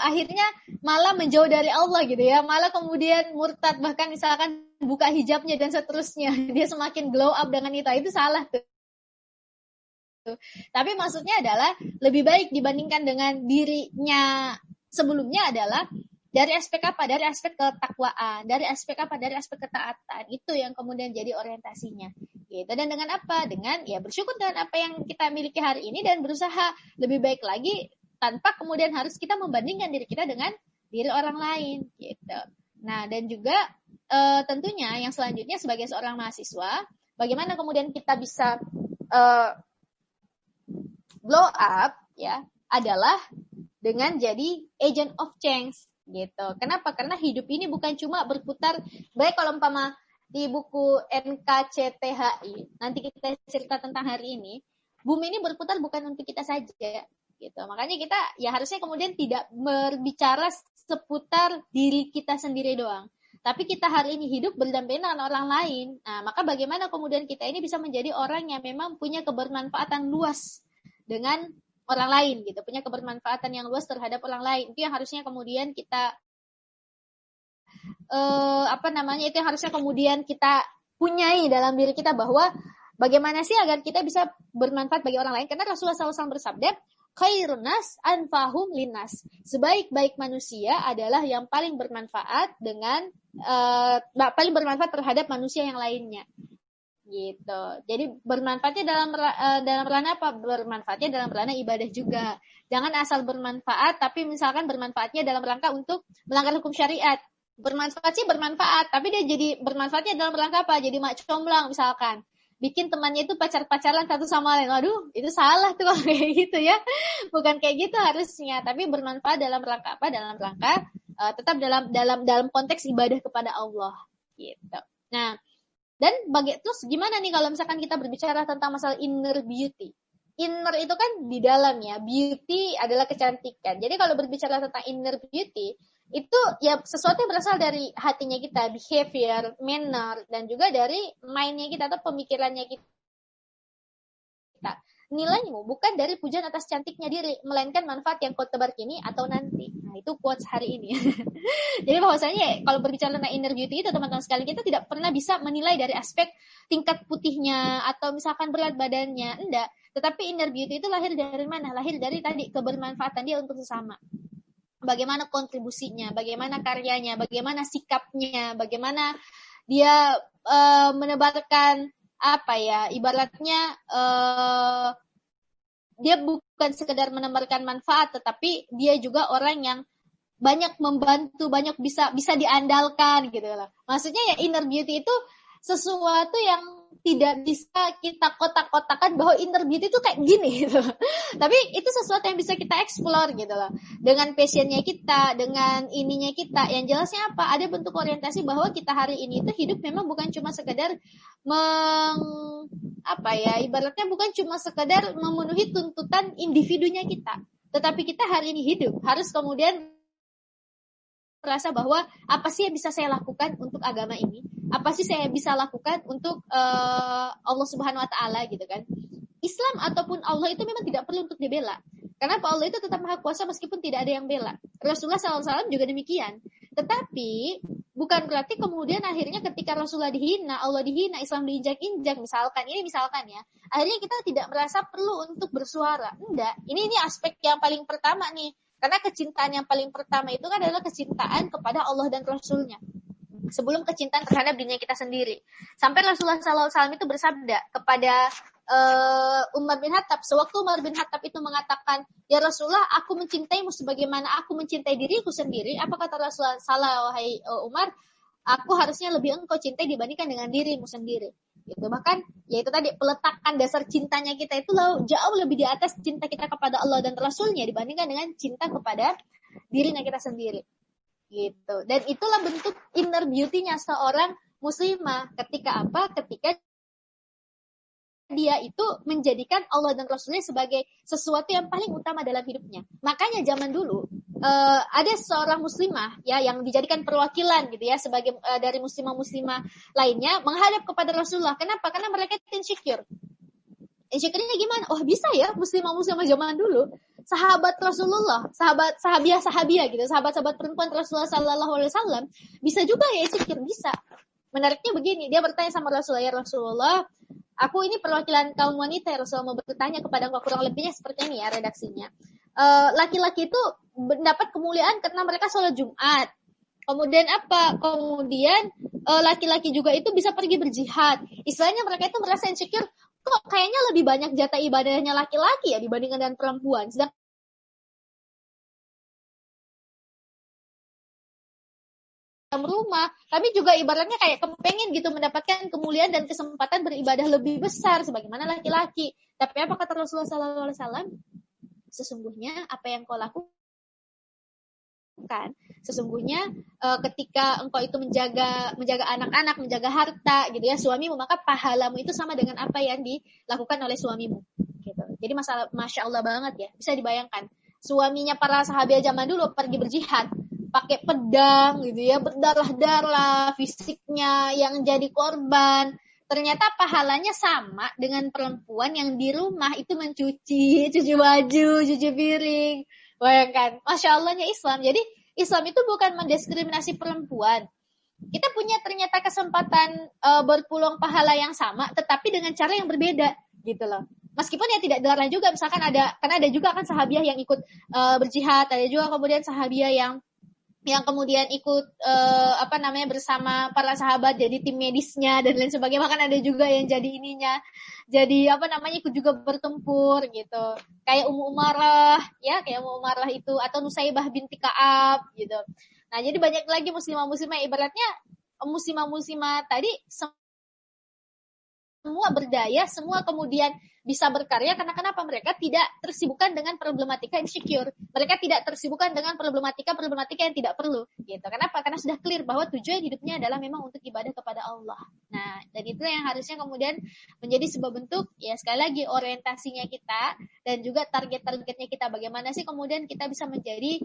akhirnya malah menjauh dari Allah gitu ya. Malah kemudian murtad, bahkan misalkan buka hijabnya dan seterusnya. Dia semakin glow up dengan itu. Itu salah tuh. Tapi maksudnya adalah lebih baik dibandingkan dengan dirinya sebelumnya adalah dari aspek apa? Dari aspek ketakwaan, dari aspek apa? Dari aspek ketaatan. Itu yang kemudian jadi orientasinya. Gitu. Dan dengan apa? Dengan ya bersyukur dengan apa yang kita miliki hari ini dan berusaha lebih baik lagi tanpa kemudian harus kita membandingkan diri kita dengan diri orang lain. Gitu. Nah, dan juga tentunya yang selanjutnya sebagai seorang mahasiswa, bagaimana kemudian kita bisa blow up ya adalah dengan jadi agent of change. Gitu. Kenapa? Karena hidup ini bukan cuma berputar, baik kalau umpama di buku NKCTHI, nanti kita cerita tentang hari ini, bumi ini berputar bukan untuk kita saja. Gitu. Makanya kita ya harusnya kemudian tidak berbicara seputar diri kita sendiri doang. tapi kita hari ini hidup berdampingan dengan orang lain. Nah, maka bagaimana kemudian kita ini bisa menjadi orang yang memang punya kebermanfaatan luas dengan orang lain gitu, punya kebermanfaatan yang luas terhadap orang lain. Itu yang harusnya kemudian kita itu yang harusnya kemudian kita punyai dalam diri kita, bahwa bagaimana sih agar kita bisa bermanfaat bagi orang lain. Karena Rasulullah SAW bersabda, khairun nas anfahum linnas. Sebaik-baik manusia adalah yang paling bermanfaat paling bermanfaat terhadap manusia yang lainnya. Gitu. Jadi bermanfaatnya dalam ranah apa? Bermanfaatnya dalam ranah ibadah juga. Jangan asal bermanfaat tapi misalkan bermanfaatnya dalam rangka untuk melanggar hukum syariat. Bermanfaat sih bermanfaat, tapi dia jadi bermanfaatnya dalam rangka apa? Jadi mak comblang misalkan. Bikin temannya itu pacar-pacaran satu sama lain. Waduh, itu salah tuh kalau kayak gitu ya. Bukan kayak gitu harusnya, tapi bermanfaat dalam rangka apa? Dalam rangka tetap dalam konteks ibadah kepada Allah gitu. Nah, dan terus gimana nih kalau misalkan kita berbicara tentang masalah inner beauty? Inner itu kan di dalam ya, beauty adalah kecantikan. Jadi kalau berbicara tentang inner beauty, itu ya sesuatu yang berasal dari hatinya kita, behavior, manner, dan juga dari mind-nya kita atau pemikirannya kita. Nilaimu bukan dari pujian atas cantiknya diri, melainkan manfaat yang kau tebar kini atau nanti. Nah, itu quotes hari ini. Jadi bahwasanya kalau berbicara tentang inner beauty itu teman-teman sekalian, kita tidak pernah bisa menilai dari aspek tingkat putihnya atau misalkan berat badannya, enggak. Tetapi inner beauty itu lahir dari mana? Lahir dari tadi kebermanfaatan dia untuk sesama. Bagaimana kontribusinya, bagaimana karyanya, bagaimana sikapnya, bagaimana dia menebarkan apa ya, ibaratnya dia bukan sekedar menebarkan manfaat, tetapi dia juga orang yang banyak membantu, banyak bisa diandalkan gitu lah. Maksudnya ya inner beauty itu sesuatu yang tidak bisa kita kotak-kotakan bahwa inner beauty itu kayak gini gitu. Tapi itu sesuatu yang bisa kita explore gitu loh. Dengan passionnya kita, dengan ininya kita. Yang jelasnya apa? Ada bentuk orientasi bahwa kita hari ini itu hidup memang bukan cuma sekedar ibaratnya bukan cuma sekedar memenuhi tuntutan individunya kita. Tetapi kita hari ini hidup harus kemudian merasa bahwa apa sih yang bisa saya lakukan untuk agama ini? Apa sih saya bisa lakukan untuk Allah Subhanahu wa taala gitu kan. Islam ataupun Allah itu memang tidak perlu untuk dibela. Karena Allah itu tetap maha kuasa meskipun tidak ada yang bela. Rasulullah SAW juga demikian. Tetapi bukan berarti kemudian akhirnya ketika Rasulullah dihina, Allah dihina, Islam diinjak-injak misalkan ya. Akhirnya kita tidak merasa perlu untuk bersuara. Enggak. Ini aspek yang paling pertama nih. Karena kecintaan yang paling pertama itu kan adalah kecintaan kepada Allah dan Rasulnya. Sebelum kecintaan terhadap dirinya kita sendiri. Sampai Rasulullah SAW itu bersabda kepada Umar bin Khattab. Sewaktu Umar bin Khattab itu mengatakan, ya Rasulullah, aku mencintaimu sebagaimana aku mencintai diriku sendiri. Apa kata Rasulullah? Salah, wahai Umar, aku harusnya lebih engkau cintai dibandingkan dengan dirimu sendiri. Gitu. Bahkan yaitu tadi peletakan dasar cintanya kita itu jauh lebih di atas cinta kita kepada Allah dan Rasulnya dibandingkan dengan cinta kepada dirinya kita sendiri. Gitu. Dan itulah bentuk inner beauty-nya seorang muslimah. Ketika dia itu menjadikan Allah dan Rasulnya sebagai sesuatu yang paling utama dalam hidupnya. Makanya zaman dulu ada seorang muslimah ya yang dijadikan perwakilan gitu ya sebagai dari muslimah lainnya menghadap kepada Rasulullah. Kenapa? Karena mereka insecure. Insecure-nya gimana? Oh, bisa ya muslimah zaman dulu. Sahabat Rasulullah, sahabiah gitu, sahabat-sahabat perempuan Rasulullah sallallahu alaihi wasallam bisa juga ya insecure, bisa. Menariknya begini, dia bertanya sama Rasulullah, ya Rasulullah, aku ini perwakilan kaum wanita ya Rasulullah, mau bertanya kepada engkau, kurang lebihnya seperti ini ya redaksinya. Laki-laki itu mendapat kemuliaan karena mereka sholat Jumat. Kemudian apa? Kemudian laki-laki juga itu bisa pergi berjihad. Istilahnya mereka itu merasa insecure, kok kayaknya lebih banyak jatah ibadahnya laki-laki ya dibandingkan dengan perempuan. Sedangkan dalam rumah, kami juga ibaratnya kayak kepengen gitu mendapatkan kemuliaan dan kesempatan beribadah lebih besar sebagaimana laki-laki. Tapi apa kata Rasulullah SAW? Sesungguhnya apa yang kau lakukan, sesungguhnya ketika engkau itu menjaga anak-anak, menjaga harta gitu ya suamimu, maka pahalamu itu sama dengan apa yang dilakukan oleh suamimu gitu. Jadi Masya Allah banget ya, bisa dibayangkan suaminya para sahabat zaman dulu pergi berjihad, pakai pedang gitu ya, berdarah-darah, fisiknya yang jadi korban. Ternyata pahalanya sama dengan perempuan yang di rumah itu mencuci, cuci baju, cuci piring. Bayangkan, Masya Allahnya Islam. Jadi Islam itu bukan mendiskriminasi perempuan. Kita punya ternyata kesempatan berpeluang pahala yang sama, tetapi dengan cara yang berbeda gitu loh. Meskipun ya tidak dilarang juga, misalkan karena ada juga kan sahabiah yang ikut berjihad, ada juga kemudian sahabiah yang kemudian ikut bersama para sahabat jadi tim medisnya dan lain sebagainya. Bahkan ada juga yang jadi ikut juga bertempur gitu. Kayak Ummu Umarah itu, atau Nusaibah binti Ka'ab gitu. Nah, jadi banyak lagi muslimah-muslimah, ibaratnya muslimah-muslimah tadi semua berdaya, semua kemudian bisa berkarya karena kenapa? Mereka tidak tersibukkan dengan problematika insecure. Mereka tidak tersibukkan dengan problematika yang tidak perlu. Gitu. Kenapa? Karena sudah clear bahwa tujuan hidupnya adalah memang untuk ibadah kepada Allah. Nah, dan itu yang harusnya kemudian menjadi sebuah bentuk, ya sekali lagi orientasinya kita dan juga target-targetnya kita. Bagaimana sih kemudian kita bisa menjadi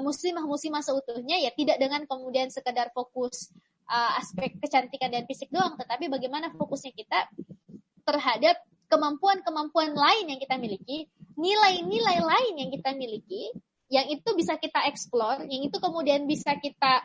muslimah-muslimah seutuhnya, ya tidak dengan kemudian sekedar fokus aspek kecantikan dan fisik doang, tetapi bagaimana fokusnya kita terhadap kemampuan-kemampuan lain yang kita miliki, nilai-nilai lain yang kita miliki, yang itu bisa kita explore, yang itu kemudian bisa kita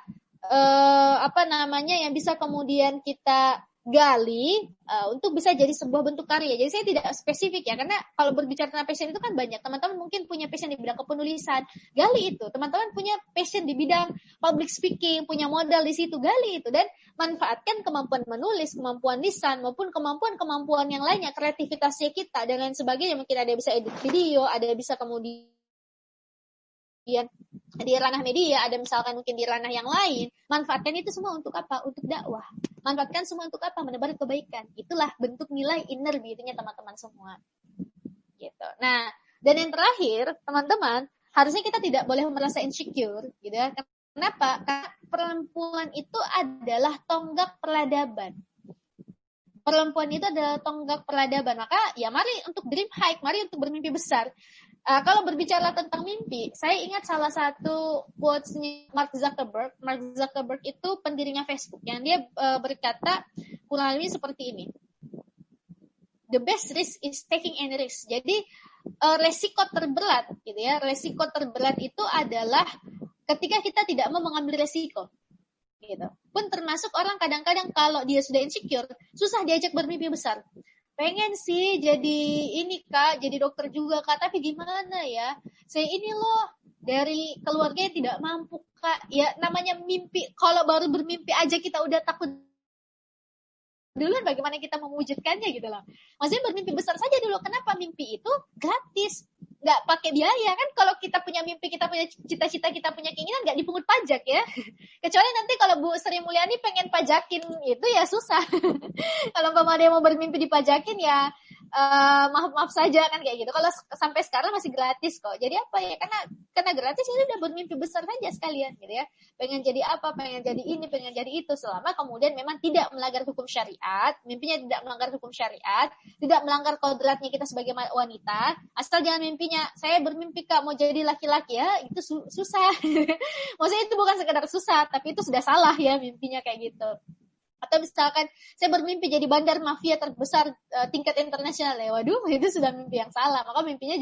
yang bisa kemudian kita gali untuk bisa jadi sebuah bentuk karya. Jadi saya tidak spesifik ya, karena kalau berbicara tentang passion itu kan banyak. Teman-teman mungkin punya passion di bidang kepenulisan, gali itu. Teman-teman punya passion di bidang public speaking, punya modal di situ, gali itu. Dan manfaatkan kemampuan menulis, kemampuan lisan, maupun kemampuan-kemampuan yang lainnya, kreativitasnya kita, dan lain sebagainya. Mungkin ada yang bisa edit video, ada yang bisa kemudian di ranah media, ada misalkan mungkin di ranah yang lain. Manfaatkan itu semua untuk apa? Untuk dakwah. Manfaatkan semua untuk apa? Menebar kebaikan. Itulah bentuk nilai inner beauty-nya teman-teman semua. Gitu. Nah, dan yang terakhir, teman-teman, harusnya kita tidak boleh merasa insecure, gitu ya. Kenapa? Karena perempuan itu adalah tonggak peradaban. Perempuan itu adalah tonggak peradaban. Maka ya mari untuk dream high, mari untuk bermimpi besar. Kalau berbicara tentang mimpi, saya ingat salah satu quotes-nya Mark Zuckerberg. Mark Zuckerberg itu pendirinya Facebook, yang dia berkata kurang lebih seperti ini. The best risk is taking any risk. Jadi resiko terberat, gitu ya. Resiko terberat itu adalah ketika kita tidak mau mengambil resiko. Gitu. Pun termasuk orang kadang-kadang kalau dia sudah insecure, susah diajak bermimpi besar. Pengen sih jadi ini Kak, jadi dokter juga Kak, tapi gimana ya? Saya ini loh dari keluarga yang tidak mampu Kak. Ya namanya mimpi, kalau baru bermimpi aja kita udah takut duluan, bagaimana kita mewujudkannya gitu loh. Maksudnya bermimpi besar saja dulu. Kenapa? Mimpi itu gratis, nggak pakai biaya kan. Kalau kita punya mimpi, kita punya cita-cita, kita punya keinginan, nggak dipungut pajak ya. Kecuali nanti kalau Bu Sri Mulyani pengen pajakin itu ya susah. Kalau Mbak Made mau bermimpi dipajakin ya maaf saja kan kayak gitu. Kalau sampai sekarang masih gratis kok. Jadi apa ya? Karena gratis ini udah bermimpi besar saja sekalian gitu ya. Pengen jadi apa? Pengen jadi ini, pengen jadi itu, selama kemudian memang tidak melanggar hukum syariat, mimpinya tidak melanggar hukum syariat, tidak melanggar kodratnya kita sebagai wanita. Asal jangan mimpinya saya bermimpi Kak mau jadi laki-laki, ya itu susah. Maksudnya itu bukan sekedar susah, tapi itu sudah salah ya mimpinya kayak gitu. Atau misalkan saya bermimpi jadi bandar mafia terbesar tingkat internasional, ya waduh itu sudah mimpi yang salah. Maka mimpinya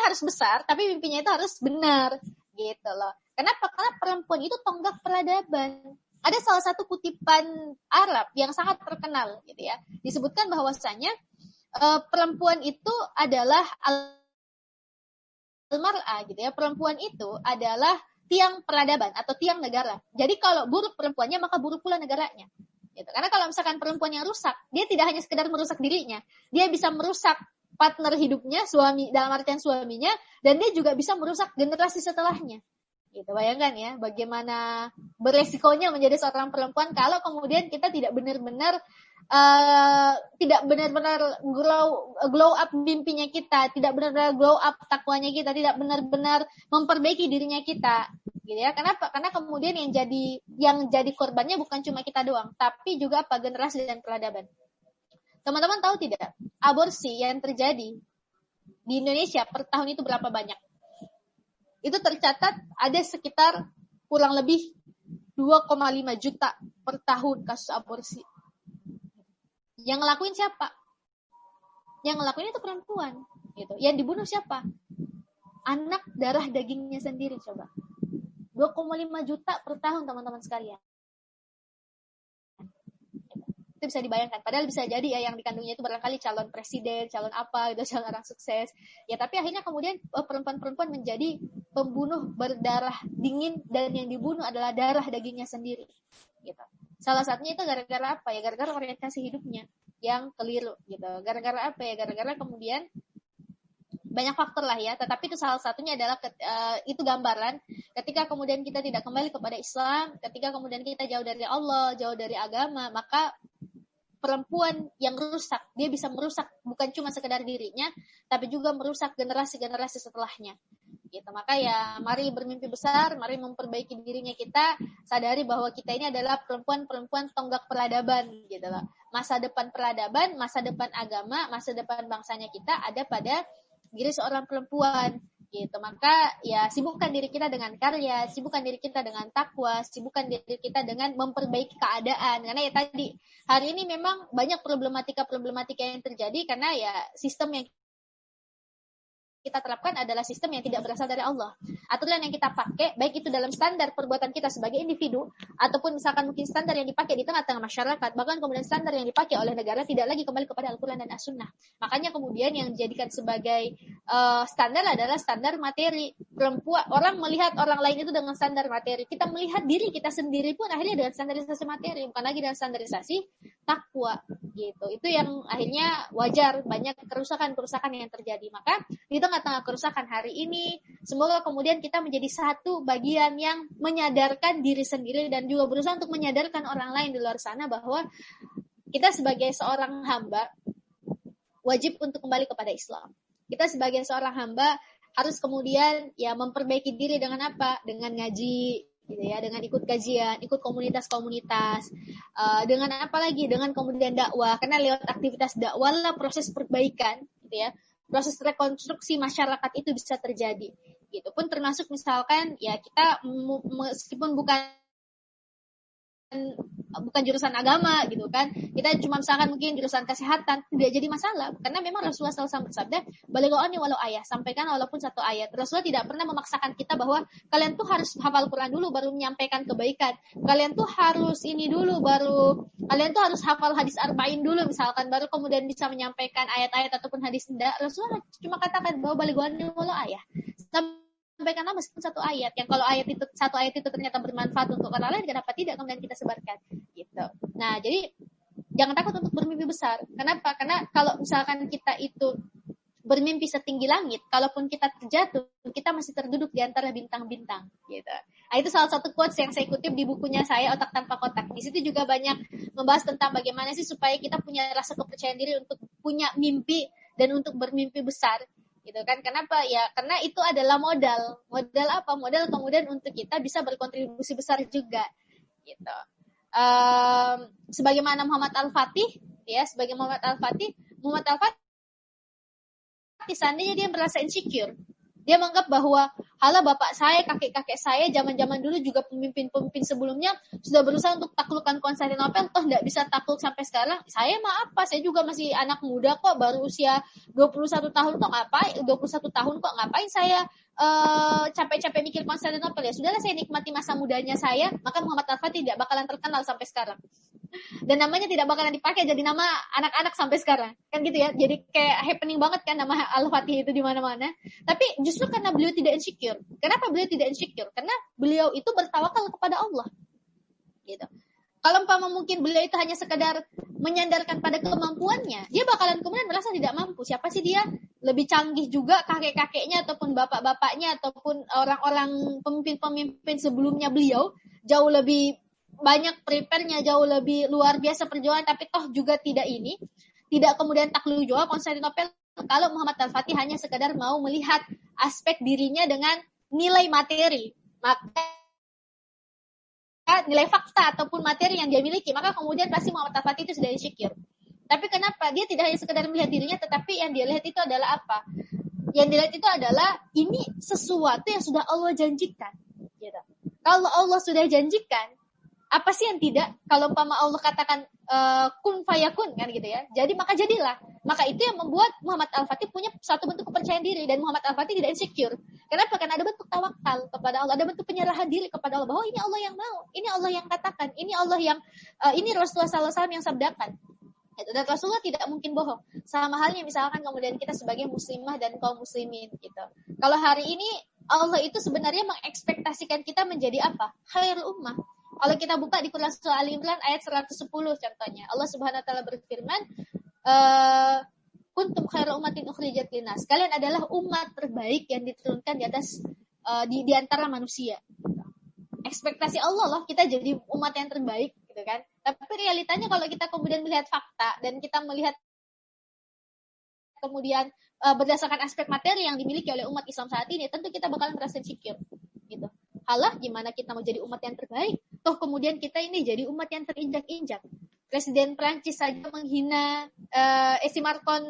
harus besar, tapi mimpinya itu harus benar gitu loh. Kenapa? Karena perempuan itu tonggak peradaban. Ada salah satu kutipan Arab yang sangat terkenal gitu ya, disebutkan bahwasanya perempuan itu adalah al-mar'ah gitu ya. Perempuan itu adalah tiang peradaban atau tiang negara. Jadi kalau buruk perempuannya, maka buruk pula negaranya. Gitu. Karena kalau misalkan perempuan yang rusak, dia tidak hanya sekedar merusak dirinya, dia bisa merusak partner hidupnya, suami dalam artian suaminya, dan dia juga bisa merusak generasi setelahnya. Gitu, bayangkan ya, bagaimana beresikonya menjadi seorang perempuan kalau kemudian kita tidak benar-benar glow up mimpinya kita, tidak benar-benar glow up takwanya kita, tidak benar-benar memperbaiki dirinya kita, gitu ya. Kenapa? Karena kemudian yang jadi korbannya bukan cuma kita doang, tapi juga apa, generasi dan peradaban. Teman-teman tahu tidak, aborsi yang terjadi di Indonesia per tahun itu berapa banyak? itu tercatat ada sekitar kurang lebih 2,5 juta per tahun kasus aborsi. Yang ngelakuin siapa? Yang ngelakuin itu perempuan, gitu. Yang dibunuh siapa? Anak darah dagingnya sendiri, coba. 2,5 juta per tahun, teman-teman sekalian. Itu bisa dibayangkan. Padahal bisa jadi ya yang dikandungnya itu barangkali calon presiden, calon apa, gitu, calon orang sukses. Ya tapi akhirnya kemudian perempuan-perempuan menjadi pembunuh berdarah dingin dan yang dibunuh adalah darah dagingnya sendiri. Gitu. Salah satunya itu gara-gara apa ya? Gara-gara orientasi hidupnya yang keliru. Gitu. Gara-gara apa ya? Gara-gara kemudian banyak faktor lah ya, tetapi itu salah satunya adalah itu gambaran ketika kemudian kita tidak kembali kepada Islam, ketika kemudian kita jauh dari Allah, jauh dari agama, maka perempuan yang rusak, dia bisa merusak bukan cuma sekedar dirinya, tapi juga merusak generasi-generasi setelahnya. Gitu. Maka ya mari bermimpi besar, mari memperbaiki dirinya kita, sadari bahwa kita ini adalah perempuan-perempuan tonggak peradaban gitu loh. Masa depan peradaban, masa depan agama, masa depan bangsanya kita ada pada diri seorang perempuan gitu. Maka ya sibukkan diri kita dengan karya, sibukkan diri kita dengan takwa, sibukkan diri kita dengan memperbaiki keadaan. Karena ya tadi hari ini memang banyak problematika yang terjadi karena ya sistem yang kita terapkan adalah sistem yang tidak berasal dari Allah. Aturan yang kita pakai, baik itu dalam standar perbuatan kita sebagai individu, ataupun misalkan mungkin standar yang dipakai di tengah-tengah masyarakat, bahkan kemudian standar yang dipakai oleh negara tidak lagi kembali kepada Al-Quran dan As-Sunnah. Makanya kemudian yang dijadikan sebagai standar adalah standar materi. Perempuan, orang melihat orang lain itu dengan standar materi. Kita melihat diri kita sendiri pun akhirnya dengan standarisasi materi, bukan lagi dengan standarisasi takwa. Gitu. Itu yang akhirnya wajar banyak kerusakan-kerusakan yang terjadi. Maka di tengah-tengah kerusakan hari ini, semoga kemudian kita menjadi satu bagian yang menyadarkan diri sendiri dan juga berusaha untuk menyadarkan orang lain di luar sana bahwa kita sebagai seorang hamba wajib untuk kembali kepada Islam. Kita sebagai seorang hamba harus kemudian ya memperbaiki diri dengan apa? Dengan ngaji, gitu ya, dengan ikut kajian, ikut komunitas-komunitas, dengan apa lagi? Dengan kemudian dakwah. Karena lewat aktivitas dakwah lah proses perbaikan, gitu ya. Proses rekonstruksi masyarakat itu bisa terjadi. Gitu pun termasuk misalkan ya kita meskipun bukan jurusan agama gitu kan, kita cuma misalkan mungkin jurusan kesehatan, tidak jadi masalah karena memang Rasulullah SAW bersabda balighu anni walau ayat, sampaikan walaupun satu ayat. Rasulullah tidak pernah memaksakan kita bahwa kalian tuh harus hafal Quran dulu baru menyampaikan kebaikan, kalian tuh harus ini dulu baru, kalian tuh harus hafal hadis arba'in dulu misalkan baru kemudian bisa menyampaikan ayat-ayat ataupun hadis. Tidak, Rasulullah cuma katakan bahwa balighu anni walau ayat, sampaikanlah meskipun satu ayat, yang kalau satu ayat itu ternyata bermanfaat untuk orang lain, kenapa tidak kemudian kita sebarkan gitu. Nah jadi jangan takut untuk bermimpi besar. Kenapa? Karena kalau misalkan kita itu bermimpi setinggi langit, kalaupun kita terjatuh, kita masih terduduk di antara bintang-bintang gitu. Nah, itu salah satu quotes yang saya kutip di bukunya saya Otak Tanpa Kotak. Di situ juga banyak membahas tentang bagaimana sih supaya kita punya rasa kepercayaan diri untuk punya mimpi dan untuk bermimpi besar. Gitu kan, kenapa ya? Karena itu adalah modal apa? Modal kemudian untuk kita bisa berkontribusi besar juga gitu. Sebagaimana Muhammad Al-Fatih seandainya dia merasa insecure, dia menganggap bahwa hala bapak saya, kakek-kakek saya zaman-zaman dulu juga pemimpin-pemimpin sebelumnya sudah berusaha untuk taklukkan Konstantinopel, toh tidak bisa takluk sampai sekarang. Saya mah apa? Saya juga masih anak muda kok, baru usia 21 tahun kok ngapain? 21 tahun kok ngapain saya capek-capek mikir Konstantinopel? Ya sudahlah, saya nikmati masa mudanya saya. Maka Muhammad Al-Fatih tidak bakalan terkenal sampai sekarang. Dan namanya tidak bakalan dipakai jadi nama anak-anak sampai sekarang. Kan gitu ya. Jadi kayak happening banget kan nama Al-Fatih itu di mana-mana. Tapi justru karena beliau tidak insecure. Kenapa beliau tidak insecure? Karena beliau itu bertawakal kepada Allah. Gitu. Kalau umpama mungkin beliau itu hanya sekedar menyandarkan pada kemampuannya, dia bakalan kemudian merasa tidak mampu. Siapa sih dia? Lebih canggih juga kakek-kakeknya ataupun bapak-bapaknya ataupun orang-orang pemimpin-pemimpin sebelumnya beliau jauh lebih banyak prepare-nya, jauh lebih luar biasa perjuangan, tapi toh juga tidak kemudian takluk juga Konstantinopel. Kalau Muhammad Al-Fatih hanya sekedar mau melihat aspek dirinya dengan nilai materi, maka nilai fakta ataupun materi yang dia miliki, maka kemudian pasti Muhammad Al-Fatih itu sudah insecure. Tapi kenapa? Dia tidak hanya sekedar melihat dirinya, tetapi yang dia lihat itu adalah apa? Yang dilihat itu adalah ini sesuatu yang sudah Allah janjikan. Gitu. Kalau Allah sudah janjikan, apa sih yang tidak? Kalau umpama Allah katakan kun fayakun kan gitu ya. Jadi maka jadilah. Maka itu yang membuat Muhammad Al-Fatih punya satu bentuk kepercayaan diri, dan Muhammad Al-Fatih tidak insecure. Kenapa? Karena ada bentuk tawakal kepada Allah, ada bentuk penyerahan diri kepada Allah bahwa ini Allah yang mau, ini Allah yang katakan, ini Allah yang ini Rasulullah SAW yang sabdakan. Dan Rasulullah tidak mungkin bohong. Sama halnya misalkan kemudian kita sebagai muslimah dan kaum muslimin gitu. Kalau hari ini Allah itu sebenarnya mengekspektasikan kita menjadi apa? Khairul ummah. Kalau kita buka di Quran surah Al-Imran ayat 110 contohnya, Allah Subhanahu wa taala berfirman, kuntum khairu ummatin ukhrijat linnas. Kalian adalah umat terbaik yang diturunkan di atas di antara manusia. Ekspektasi Allah loh kita jadi umat yang terbaik gitu kan. Tapi realitanya kalau kita kemudian melihat fakta dan kita melihat kemudian berdasarkan aspek materi yang dimiliki oleh umat Islam saat ini, tentu kita bakalan merasa insecure gitu. Halah, gimana kita mau jadi umat yang terbaik? Toh kemudian kita ini jadi umat yang terinjak-injak. Presiden Prancis saja menghina, si Macron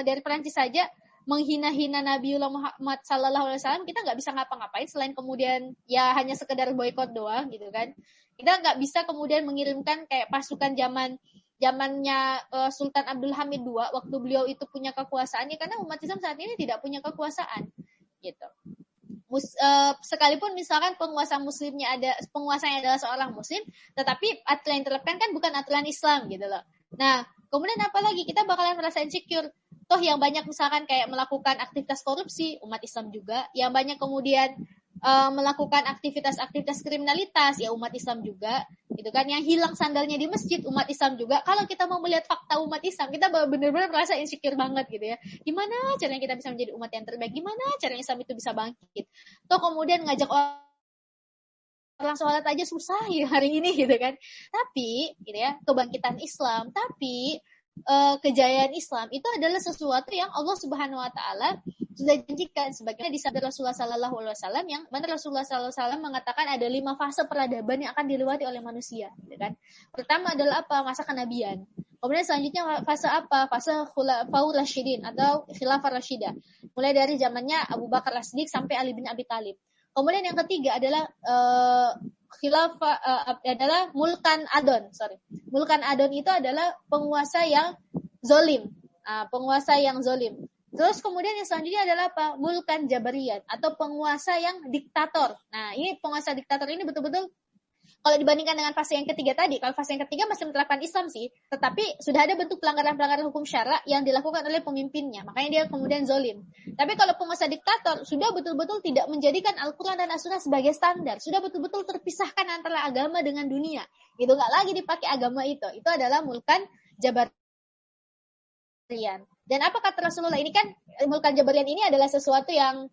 dari Prancis saja menghina-hina Nabiullah Muhammad sallallahu alaihi wasallam, kita nggak bisa ngapa-ngapain selain kemudian ya hanya sekedar boykot doang gitu kan. Kita nggak bisa kemudian mengirimkan kayak pasukan zamannya Sultan Abdul Hamid II waktu beliau itu punya kekuasaan, ya karena umat Islam saat ini tidak punya kekuasaan gitu. Sekalipun misalkan penguasanya adalah seorang muslim, tetapi aturan yang diterapkan kan bukan aturan Islam gitu loh. Nah, kemudian apalagi kita bakalan merasa insecure. Toh yang banyak misalkan kayak melakukan aktivitas korupsi, umat Islam juga. Yang banyak kemudian melakukan aktivitas kriminalitas, ya umat Islam juga. Gitu kan, yang hilang sandalnya di masjid, umat Islam juga. Kalau kita mau melihat fakta umat Islam, kita benar-benar merasa insecure banget gitu ya. Gimana caranya kita bisa menjadi umat yang terbaik? Gimana caranya Islam itu bisa bangkit? Toh kemudian ngajak orang sholat aja susah ya hari ini gitu kan. Tapi gitu ya, kebangkitan Islam, tapi kejayaan Islam itu adalah sesuatu yang Allah Subhanahu wa taala sudah janjikan, sebagaimana di sabda Rasulullah sallallahu alaihi wasallam, yang mana Rasulullah sallallahu alaihi wasallam mengatakan ada 5 fase peradaban yang akan dilewati oleh manusia, gitu kan. Pertama adalah apa? Masa kenabian. Kemudian selanjutnya fase apa? Fase Khulafaur Rasyidin atau Khilafah Rasyidah. Mulai dari zamannya Abu Bakar As-Siddiq sampai Ali bin Abi Thalib. Kemudian yang ketiga adalah adalah Mulkan Adon. Mulkan Adon itu adalah penguasa yang zolim. Penguasa yang zolim. Terus kemudian yang selanjutnya adalah apa? Mulkan Jabariyat atau penguasa yang diktator. Nah, ini penguasa diktator ini betul-betul kalau dibandingkan dengan fase yang ketiga tadi, kalau fase yang ketiga masih menerapkan Islam sih, tetapi sudah ada bentuk pelanggaran-pelanggaran hukum syara yang dilakukan oleh pemimpinnya. Makanya dia kemudian zolim. Tapi kalau penguasa diktator sudah betul-betul tidak menjadikan Al-Quran dan As-Sunnah sebagai standar. Sudah betul-betul terpisahkan antara agama dengan dunia. Itu nggak lagi dipakai agama itu. Itu adalah Mulkan Jabarian. Dan apa kata Rasulullah ini kan, Mulkan Jabarian ini adalah sesuatu yang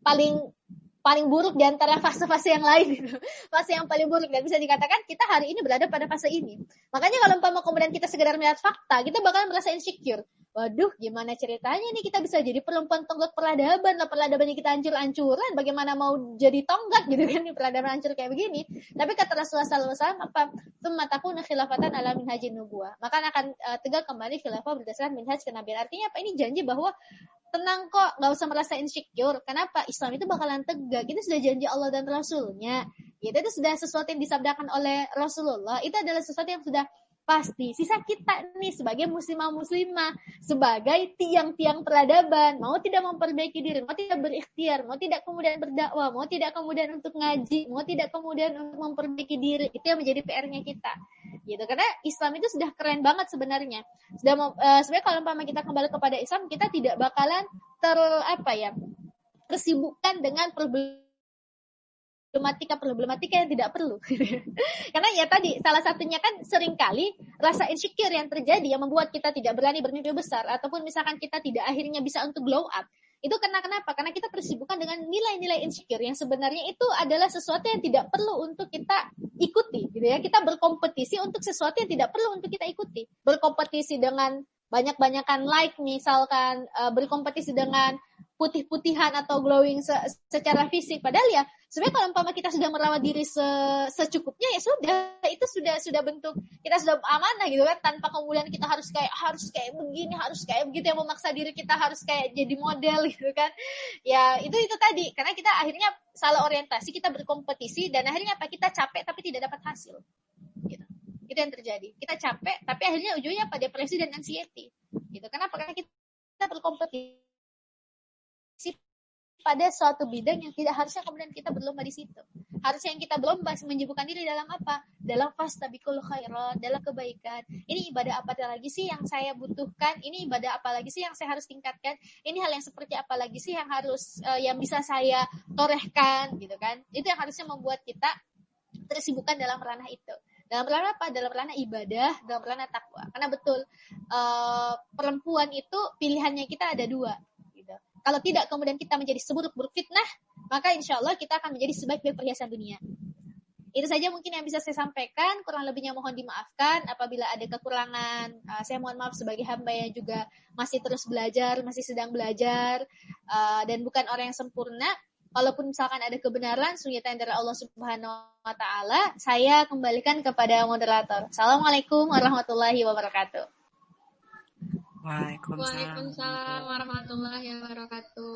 paling buruk di antara fase-fase yang lain gitu. Fase yang paling buruk, dan bisa dikatakan kita hari ini berada pada fase ini. Makanya kalau umpama kemudian kita sekedar melihat fakta, kita bakalan merasa insecure. Waduh, gimana ceritanya nih kita bisa jadi perempuan tonggak peradaban, lah peradabannya kita hancur-hancuran, bagaimana mau jadi tonggak gitu kan, nih peradaban hancur kayak begini. Tapi kata Rasulullah SAW apa? Tsumma takuna khilafatan ala minhajin nubuwah. Maka akan tegak kembali khilafah berdasarkan minhaj kenabian. Artinya apa? Ini janji bahwa tenang kok, gak usah merasa insecure. Kenapa? Islam itu bakalan tegak. Itu sudah janji Allah dan Rasulnya. Itu sudah sesuatu yang disabdakan oleh Rasulullah. Itu adalah sesuatu yang sudah pasti. Sisa kita nih sebagai muslimah-muslimah, sebagai tiang-tiang peradaban, mau tidak memperbaiki diri, mau tidak berikhtiar, mau tidak kemudian berdakwah, mau tidak kemudian untuk ngaji, mau tidak kemudian untuk memperbaiki diri. Itu yang menjadi PR-nya kita. Gitu. Karena Islam itu sudah keren banget sebenarnya. Sebenarnya kalau umpama kita kembali kepada Islam, kita tidak bakalan tersibukkan dengan problematika yang tidak perlu. Karena ya tadi salah satunya kan seringkali rasa insecure yang terjadi yang membuat kita tidak berani bermimpi besar, ataupun misalkan kita tidak akhirnya bisa untuk glow up. Itu kenapa? Karena kita tersibukkan dengan nilai-nilai insecure yang sebenarnya itu adalah sesuatu yang tidak perlu untuk kita ikuti, gitu ya. Kita berkompetisi untuk sesuatu yang tidak perlu untuk kita ikuti. Berkompetisi dengan banyak-banyakan like misalkan, berkompetisi dengan putih-putihan atau glowing secara fisik. Padahal ya sebenarnya kalau umpama kita sudah merawat diri secukupnya ya sudah, itu sudah bentuk kita sudah amanah gitu kan, tanpa kemudian kita harus kayak begini, harus kayak begitu, yang memaksa diri kita harus kayak jadi model gitu kan. Ya itu tadi, karena kita akhirnya salah orientasi, kita berkompetisi dan akhirnya apa, kita capek tapi tidak dapat hasil gitu. Itu yang terjadi, kita capek tapi akhirnya ujungnya apa, depresi dan anxiety gitu. Kenapa? Karena kita berkompetisi pada suatu bidang yang tidak harusnya kemudian kita berlomba di situ. Harusnya yang kita berlomba menyibukkan diri dalam apa? Dalam fastabiqul khairat, dalam kebaikan. Ini ibadah apa lagi sih yang saya butuhkan? Ini ibadah apa lagi sih yang saya harus tingkatkan? Ini hal yang seperti apa lagi sih yang harus yang bisa saya torehkan gitu kan? Itu yang harusnya membuat kita tersibukkan dalam ranah itu. Dalam ranah apa? Dalam ranah ibadah, dalam ranah takwa. Karena betul perempuan itu pilihannya kita ada dua. Kalau tidak kemudian kita menjadi seburuk-buruk fitnah, maka insya Allah kita akan menjadi sebaik-baik perhiasan dunia. Itu saja mungkin yang bisa saya sampaikan. Kurang lebihnya mohon dimaafkan. Apabila ada kekurangan, saya mohon maaf sebagai hamba yang juga masih terus belajar, masih sedang belajar, dan bukan orang yang sempurna. Walaupun misalkan ada kebenaran, sungguhnya dari Allah Subhanahu wa Ta'ala, saya kembalikan kepada moderator. Assalamualaikum warahmatullahi wabarakatuh. Waalaikumsalam warahmatullahi wabarakatuh.